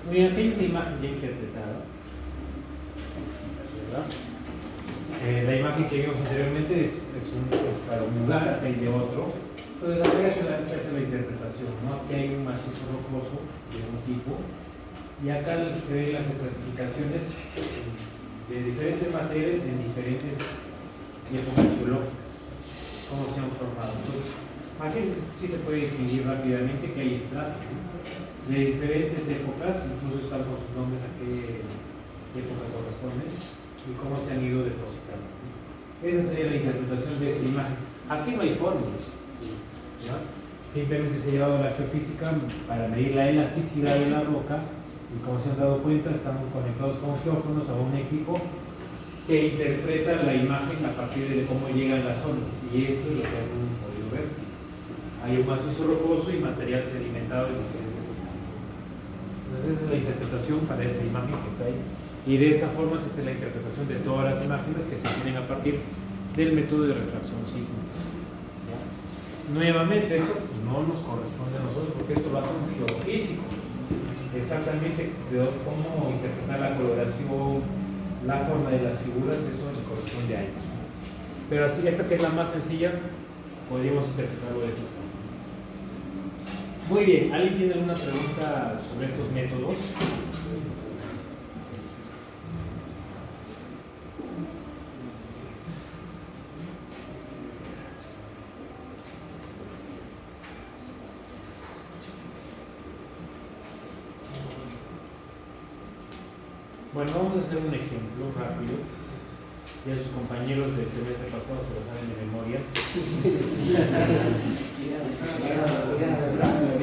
Muy bien, aquí hay una imagen ya interpretada, ¿verdad? La imagen que vimos anteriormente es para un lugar, acá hay de otro. Entonces acá se hace la interpretación, ¿no? Aquí hay un macizo rocoso de un tipo y acá se ven las estratificaciones de diferentes materiales en diferentes épocas geológicas, cómo se han formado. Entonces, aquí sí se puede distinguir rápidamente que hay estratos, ¿no? De diferentes épocas, incluso están con sus nombres a qué época corresponden y cómo se han ido depositando. Esa sería la interpretación de esta imagen. Aquí no hay fórmulas, ¿ya? Simplemente se ha llevado a la geofísica para medir la elasticidad de la roca y como se han dado cuenta estamos conectados con geófonos a un equipo que interpreta la imagen a partir de cómo llegan las ondas y esto es lo que han podido ver. Hay un macizo rocoso y material sedimentado en diferentes. Entonces esa es la interpretación para esa imagen que está ahí. Y de esta forma se hace la interpretación de todas las imágenes que se obtienen a partir del método de refracción sísmica. ¿Ya? Nuevamente, esto no nos corresponde a nosotros porque esto lo hace un geofísico. Exactamente cómo interpretar la coloración, la forma de las figuras, eso nos corresponde a ellos. Pero así, esta que es la más sencilla, podríamos interpretarlo de esta forma. Muy bien, ¿alguien tiene alguna pregunta sobre estos métodos? Bueno, vamos a hacer un ejemplo rápido. Ya sus compañeros del semestre pasado se lo saben de memoria.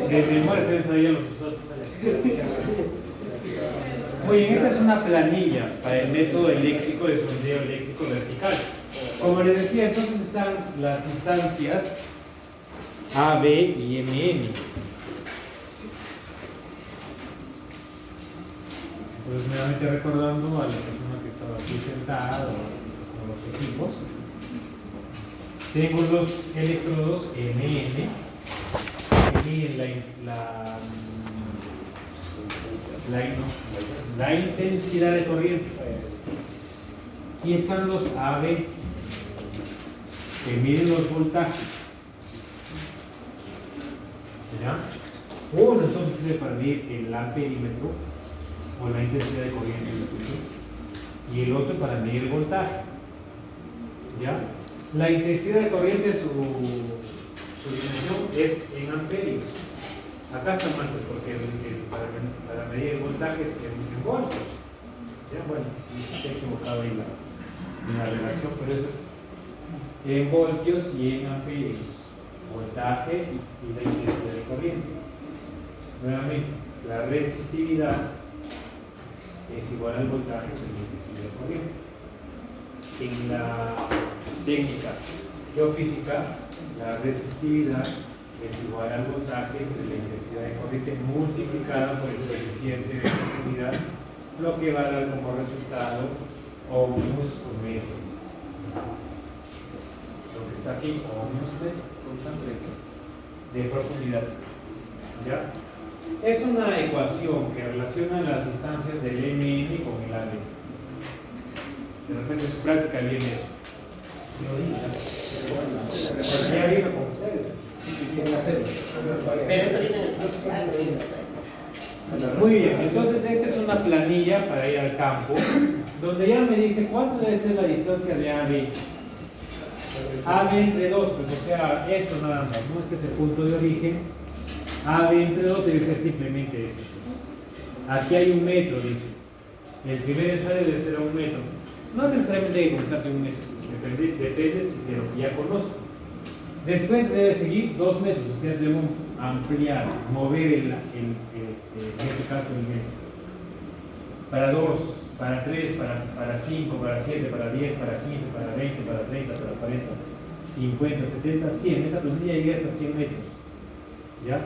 De memoria se sabían los resultados que salen. Muy bien, esta es una planilla para el método eléctrico de sondeo eléctrico vertical. Como les decía, entonces están las instancias A, B y MM. Entonces, nuevamente recordando a la persona que estaba aquí sentada, con los equipos, tengo los electrodos MN que miden la intensidad de corriente. Y están los AB que miden los voltajes. ¿Ya? Uno entonces sirve para medir el amperímetro o la intensidad de corriente y el otro para medir el voltaje. ¿Ya? La intensidad de corriente, su dimensión es en amperios. Acá está mal porque para medir el voltaje es en voltios. ¿Ya? Bueno, se ha equivocado ahí una relación, por eso en voltios y en amperios, voltaje y la intensidad de corriente. Nuevamente, la resistividad es igual al voltaje y la intensidad de corriente. En la técnica geofísica, la resistividad es igual al voltaje de la intensidad de corriente multiplicada por el coeficiente de profundidad, lo que va a dar como resultado ohmios por metro. Lo que está aquí, ohmios de profundidad. ¿Ya? Es una ecuación que relaciona las distancias del MN con el AD. De repente en su práctica viene eso. Ya vino con ustedes. Pero eso viene en el Muy bien, entonces esta es una planilla para ir al campo, donde ya me dice cuánto debe ser la distancia de AB. AB entre 2, pues o sea, esto nada más, ¿no? Este es el punto de origen. AB entre 2 debe ser simplemente esto. Aquí hay 1 metro, dice. El primer ensayo debe ser a 1 metro. No necesariamente hay que comenzar de 1 metro, depende de lo que ya conozco. Después debe seguir 2 metros, o sea, debo ampliar, mover en este caso el metro. Para 2, para 3, para 5, para 7, para 10, para 15, para 20, para 30, para 40, 50, 70, 100. Esa planilla llega hasta 100 metros. ¿Ya?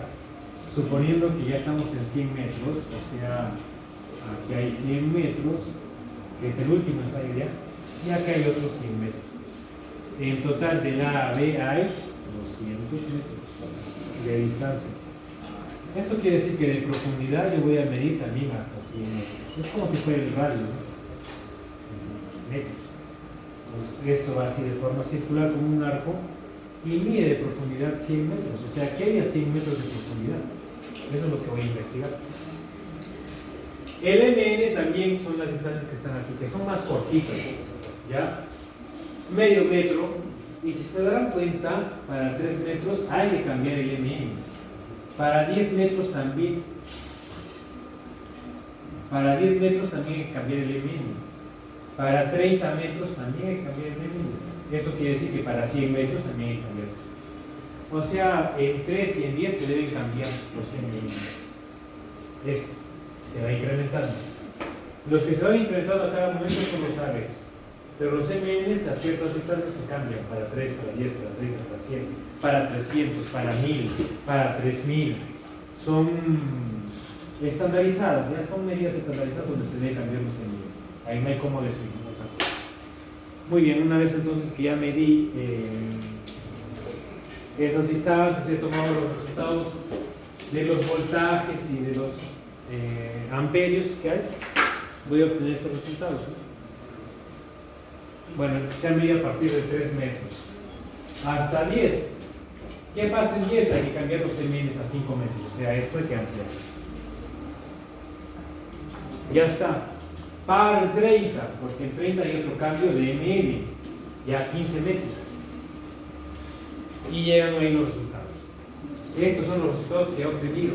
Suponiendo que ya estamos en 100 metros, o sea, aquí hay 100 metros, que es el último ensayo ya, y acá hay otros 100 metros. En total de la A a B hay 200 metros de distancia. Esto quiere decir que de profundidad yo voy a medir también hasta 100 metros. Es como si fuera el radio, ¿no? 100 metros. Pues esto va así de forma circular como un arco y mide de profundidad 100 metros. O sea, aquí hay a 100 metros de profundidad. Eso es lo que voy a investigar. El MN también son las distancias que están aquí, que son más cortitas, ¿ya? Medio metro, y si se darán cuenta, para 3 metros hay que cambiar el MN. Para 10 metros también. Para 10 metros también hay que cambiar el MN. Para 30 metros también hay que cambiar el MN. Eso quiere decir que para 100 metros también hay que cambiarlos. O sea, en 3 y en 10 se deben cambiar los MN. Esto se va incrementando. Los que se van incrementando a cada momento son los ABs. Pero los MNs a ciertas distancias se cambian para 3, para 10, para 30, para 100, para 300, para 1000, para 3000. Son estandarizadas, ya son medidas estandarizadas donde se debe cambiar los MNs. Ahí no hay cómo decirlo. Muy bien, una vez entonces que ya medí esas distancias, he tomado los resultados de los voltajes y de los amperios que hay, voy a obtener estos resultados. Bueno, se han medido a partir de 3 metros hasta 10. ¿Qué pasa en 10? Hay que cambiar los MNs a 5 metros, o sea, esto hay que ampliar. Ya está. Para el 30, porque en 30 hay otro cambio de MN, ya 15 metros. Y llegan ahí los resultados. Estos son los resultados que he obtenido.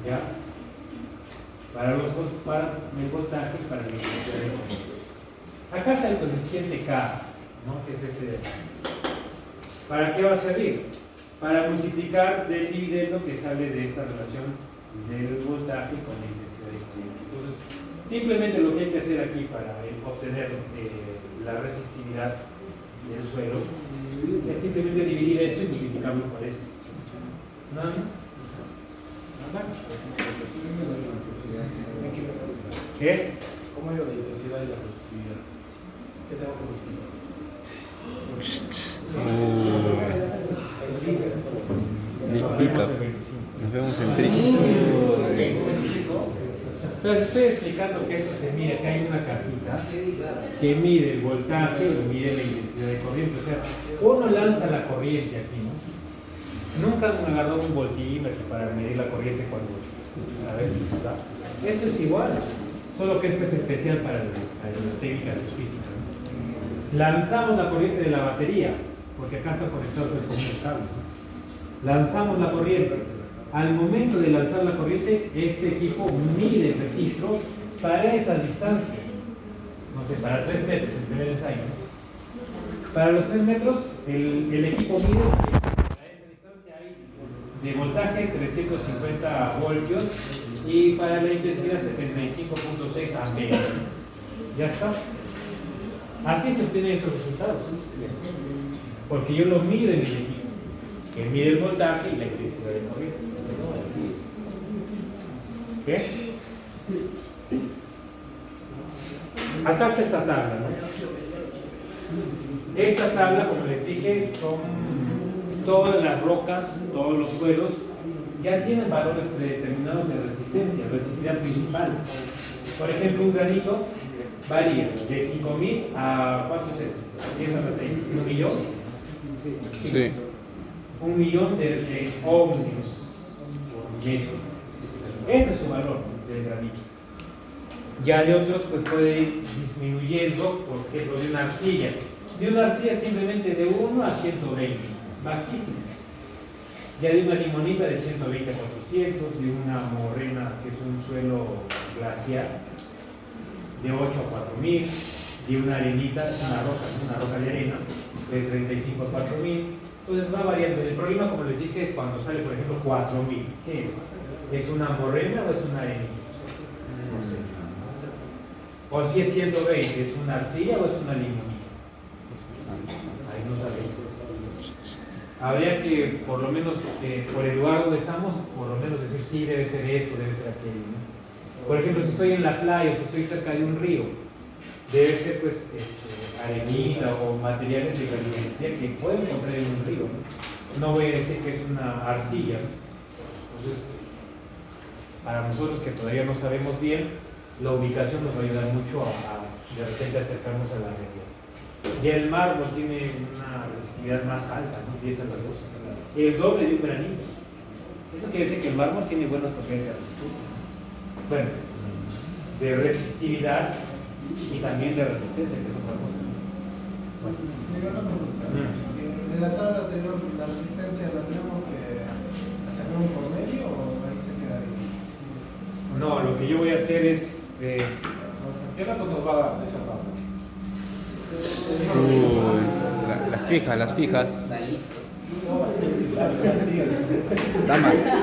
¿Ya? Para el voltaje y para la intensidad de corriente. Acá está el coeficiente K, ¿no? Que es ese de acá. ¿Para qué va a servir? Para multiplicar del dividendo que sale de esta relación del voltaje con la intensidad de corriente. Entonces, simplemente lo que hay que hacer aquí para obtener la resistividad del suelo es simplemente dividir esto y multiplicarlo por esto. ¿Nada más? ¿Qué? ¿Cómo hay la intensidad y la resistividad? ¿Qué tengo que multiplicar? Nos vemos en triste. Pero si estoy explicando que esto se mide, que hay una cajita que mide el voltaje y mide la intensidad de corriente. O sea, uno lanza la corriente aquí, ¿no? Nunca han agarrado un voltímetro para medir la corriente cuando a veces se da. Eso es igual, solo que esto es especial para la técnica de física, ¿no? Lanzamos la corriente de la batería, porque acá está conectado con unos cables, ¿no? Lanzamos la corriente. Al momento de lanzar la corriente, este equipo mide el registro para esa distancia. no sé, para 3 metros, el primer ensayo. Para los 3 metros, el equipo mide que a esa distancia hay de voltaje 350 voltios y para la intensidad 75.6 amperes. ¿Ya está? Así se obtienen estos resultados. Porque yo lo mido en el equipo, que mide el voltaje y la intensidad de corriente. ¿Qué? Acá está esta tabla, ¿no? Esta tabla, como les dije, son todas las rocas, todos los suelos, ya tienen valores predeterminados de resistencia, resistividad principal. Por ejemplo, un granito varía de 5000 a ¿cuánto es esto? 10 a la 6, ¿1 millón? Sí. 1 millón de ohmios por metro. Ese es su valor del granito. Ya de otros pues puede ir disminuyendo, por ejemplo, de una arcilla. De una arcilla simplemente de 1 a 120, bajísimo. Ya de una limonita de 120 a 400, de una morrena que es un suelo glaciar de 8 a 4000, de una arenita, una roca de arena de 35 a 4000. Entonces va variando. El problema, como les dije, es cuando sale, por ejemplo, 4000. ¿Qué es? ¿Es una morrena o es una arenita? No sé. O si es 120, ¿es una arcilla o es una limonita? Ahí no sabéis. Habría que, por lo menos, por el lugar donde estamos, por lo menos decir, sí, debe ser esto, debe ser aquello, ¿no? Por ejemplo, si estoy en la playa o si estoy cerca de un río, debe ser, pues, arenita o materiales de granulopatía que puedo encontrar en un río, ¿no? No voy a decir que es una arcilla. Entonces, para nosotros que todavía no sabemos bien, la ubicación nos va a ayudar mucho a de repente acercarnos a la región. Y el mármol tiene una resistividad más alta, ¿no? Y esa es la cosa. El doble de un granito. Eso quiere decir que el mármol tiene buenas propiedades de resistencia. Bueno, de resistividad y también de resistencia, que es otra cosa. Bueno. Una consulta. De la tabla anterior, la resistencia, ¿la tenemos que sacar un promedio o ahí se queda ahí? No, lo que yo voy a hacer es. ¿Qué tanto nos va a dar esa tabla? Las fijas, las fijas. Damas.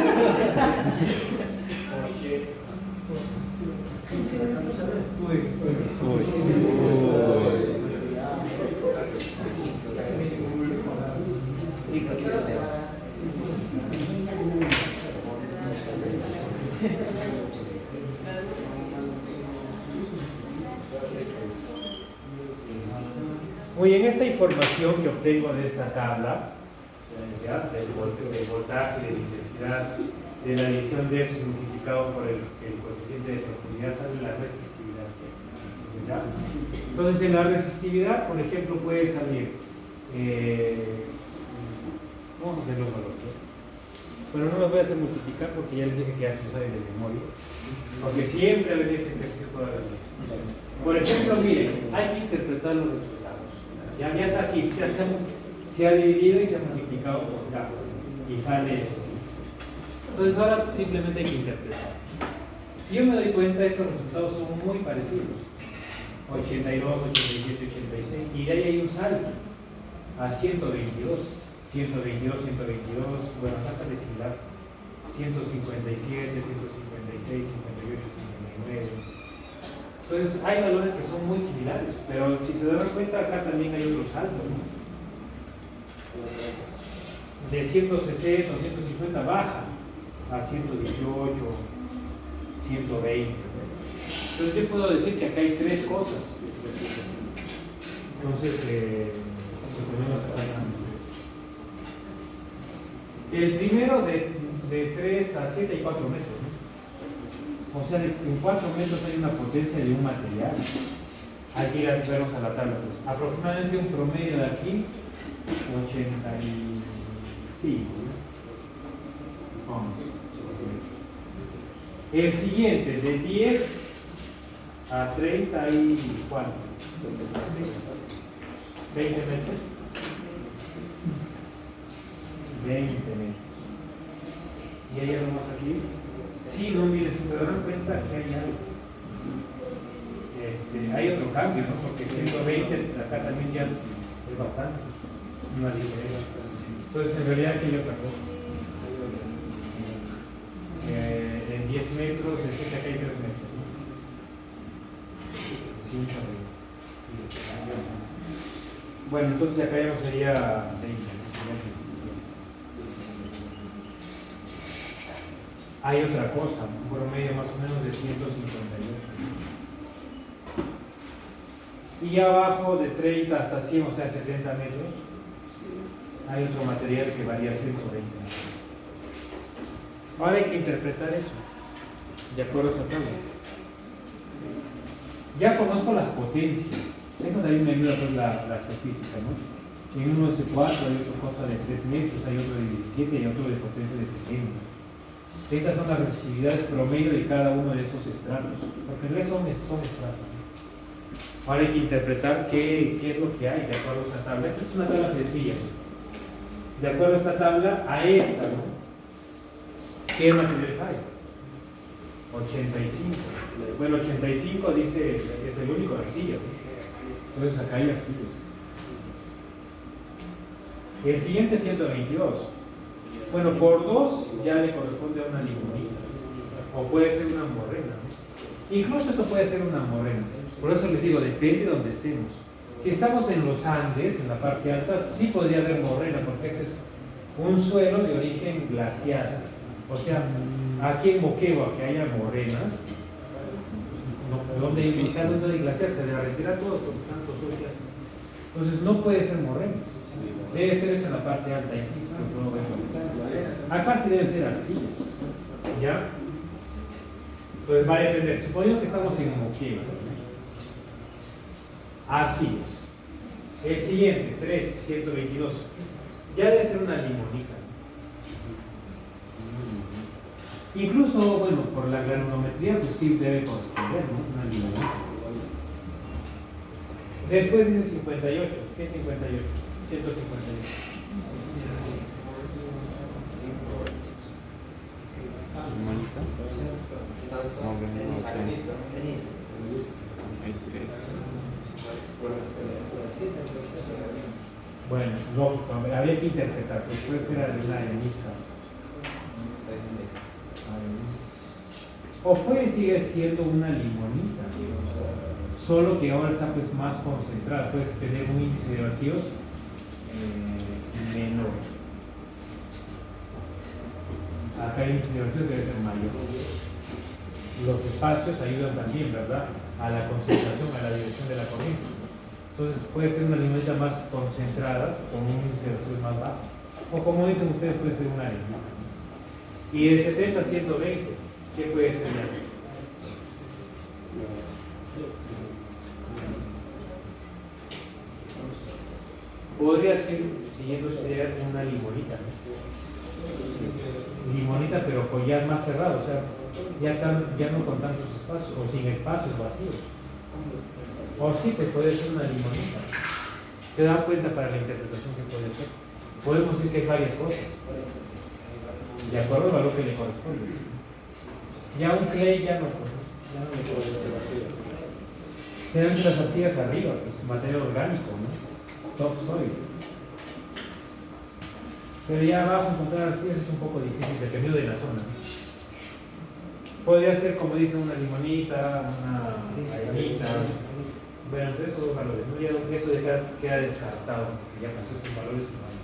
Muy bien, esta información que obtengo de esta tabla, ¿ya? Del voltaje, de la intensidad, de la división de eso multiplicado por el coeficiente de profundidad, sale la resistividad. ¿Ya? Entonces, en la resistividad, por ejemplo, puede salir, vamos a hacer los valores. Bueno, no los voy a hacer multiplicar porque ya les dije que ya se lo saben de memoria, porque siempre hay este ejercicio toda la vida. Por ejemplo, miren, hay que interpretar los resultados. Ya está aquí, ya se ha dividido y se ha multiplicado por K y sale esto. Entonces ahora simplemente hay que interpretar. Si yo me doy cuenta, estos resultados son muy parecidos. 82, 87, 86, y de ahí hay un salto a 122, 122, 122, bueno, acá sale similar, 157, 156, 58, 59. Entonces hay valores que son muy similares, pero si se dan cuenta acá también hay otro salto, ¿no? De 160 o 150 baja a 118, 120. Entonces yo puedo decir que acá hay tres cosas. Entonces, suponemos que el primero de 3 a 7 y 4 metros, ¿no? O sea, en 4 metros hay una potencia de un material. Hay que ir a vernos a la tabla. Pues. Aproximadamente un promedio de aquí, 85. El siguiente, de 10 a 30 y ¿cuánto? 20 metros. 20 metros. Y hay algo más aquí. Sí, no, miren, si se dan cuenta que hay algo. hay otro cambio, ¿no? Porque 120 acá también ya es bastante, una diferencia. Entonces en realidad aquí hay otra cosa. En 10 metros, es que acá hay 3 metros. Bueno, entonces acá ya no sería 20, no sería 17. Hay otra cosa, un promedio más o menos de 158. Y abajo de 30 hasta 100, o sea 70 metros, hay otro material que varía 120. Ahora hay que interpretar eso, de acuerdo a esa tabla. Ya conozco las potencias, eso también me ayuda pues, la física, ¿no? En uno es de 4, hay otra cosa de 3 metros, hay otro de 17 y otro de potencia de 70. Estas son las resistividades promedio de cada uno de esos estratos, porque en realidad son estratos. Ahora hay que interpretar qué es lo que hay de acuerdo a esta tabla. Esta es una tabla sencilla. De acuerdo a esta tabla, a esta, ¿no? ¿Qué materiales hay? 85. Bueno, 85 dice es el único arcilla. Entonces acá hay arcillos. El siguiente es 122. Bueno, por 2 ya le corresponde a una limonita. O puede ser una morrena, ¿no? Incluso esto puede ser una morrena. Por eso les digo, depende de donde estemos. Si estamos en los Andes, en la parte alta, sí podría haber morrena, porque este es un suelo de origen glacial. O sea, aquí en Moquegua, que haya morenas, donde hay glaciar, se derretirá todo por tanto sol que hace. Entonces no puede ser morrenas. Debe ser en la parte alta, y sí, no acá sí debe ser arcillas. ¿Ya? Entonces va a depender. Suponiendo que estamos en Moquegua. Arcillas. El siguiente, 3, 122. Ya debe ser una limonita. Incluso, bueno, por la granulometría, pues sí debe corresponder, ¿no? Una limonita. Después dice 58. ¿Qué es 58? 158. Bueno, lógico, había que interpretar, pues puede ser una arenita. O puede seguir siendo una limonita, solo que ahora está pues más concentrada, puedes tener un índice de vacíos menor. Acá el índice de vacíos debe ser mayor. Los espacios ayudan también, ¿verdad?, a la concentración, a la dirección de la corriente. Entonces puede ser una limonita más concentrada con un índice de vacíos más bajo. O como dicen ustedes, puede ser una arenita. Y de 70 a 120, ¿qué puede ser ya? Podría ser, siguiendo ser una limonita, ¿no? Limonita, pero collar más cerrado, o sea, ya no con tantos espacios, o sin espacios vacíos. O sí, pues puede ser una limonita. Se dan cuenta para la interpretación que puede ser. Podemos decir que hay varias cosas, de acuerdo al valor que le corresponde. Ya un clay ya no le puede ser vacío. Tenemos las arcillas arriba, pues material orgánico, ¿no? Topsoil. Pero ya abajo encontrar arcillas es un poco difícil, dependiendo de la zona. Podría ser, como dicen, una limonita, una arenita. Bueno, entre esos dos valores, ¿no? Ya eso queda descartado, porque ya con estos valores no hay.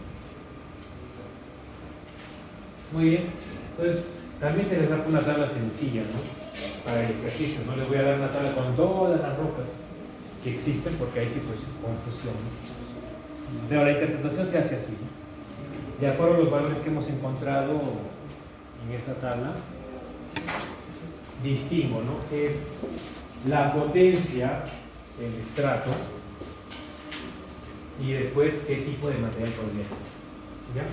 Muy bien, entonces también se les da una tabla sencilla, ¿no? Para el ejercicio, no les voy a dar una tabla con todas las rocas que existen, porque ahí sí pues confusión, ¿no? Pero la interpretación se hace así, ¿no? De acuerdo a los valores que hemos encontrado en esta tabla, distingo, ¿no?, que la potencia, el estrato, y después qué tipo de material podría ser. ¿Ya?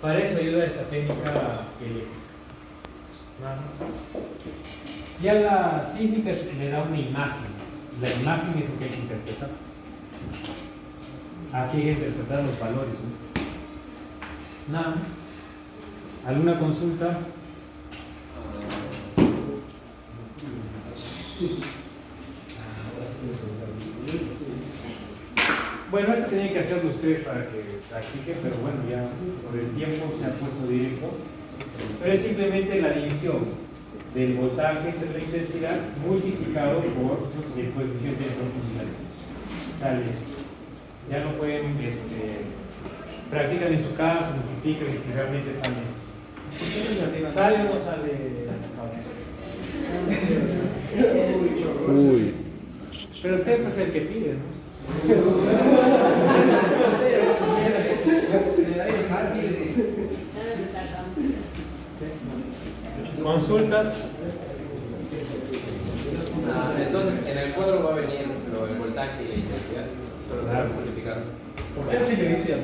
Para eso ayuda esta técnica eléctrica. Ya la sísmica me da una imagen. La imagen es lo que hay que interpretar. Aquí hay que interpretar los valores, ¿no? Nada más. ¿Alguna consulta? Bueno, eso tienen que hacerlo ustedes para que practiquen, pero bueno, ya por el tiempo se ha puesto directo. Pero es simplemente la división del voltaje entre la intensidad multiplicado por el coeficiente de profundidad. Sale esto. Ya no pueden, practican en su casa, multiplican y si realmente sale esto. ¿Sale o no sale? Uy. Pero usted es el que pide, ¿no? Consultas. Entonces, en el cuadro va a venir el voltaje y la intensidad. Solo para simplificarlo. ¿Por qué así le dice a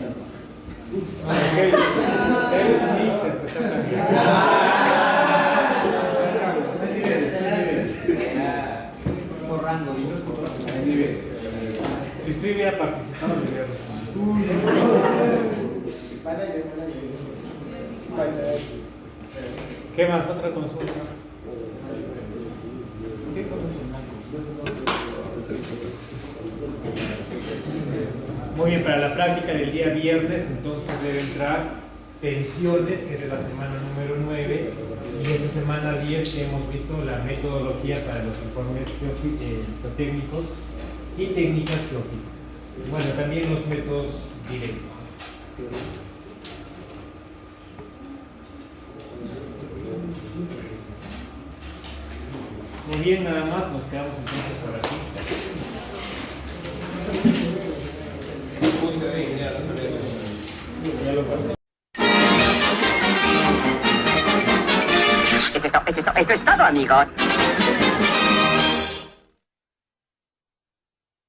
Eres mister, pues está Borrando, si usted hubiera participado, le hubiera respondido. ¿Qué más? ¿Otra consulta? ¿Qué consulta? Muy bien, para la práctica del día viernes, entonces debe entrar tensiones, que es de la semana número 9, y esta semana 10 que hemos visto la metodología para los informes geotécnicos y técnicas geofísicas. Bueno, también los métodos directos. Muy bien, nada más, nos quedamos entonces por aquí. Ya lo pasé. Eso es todo, amigos.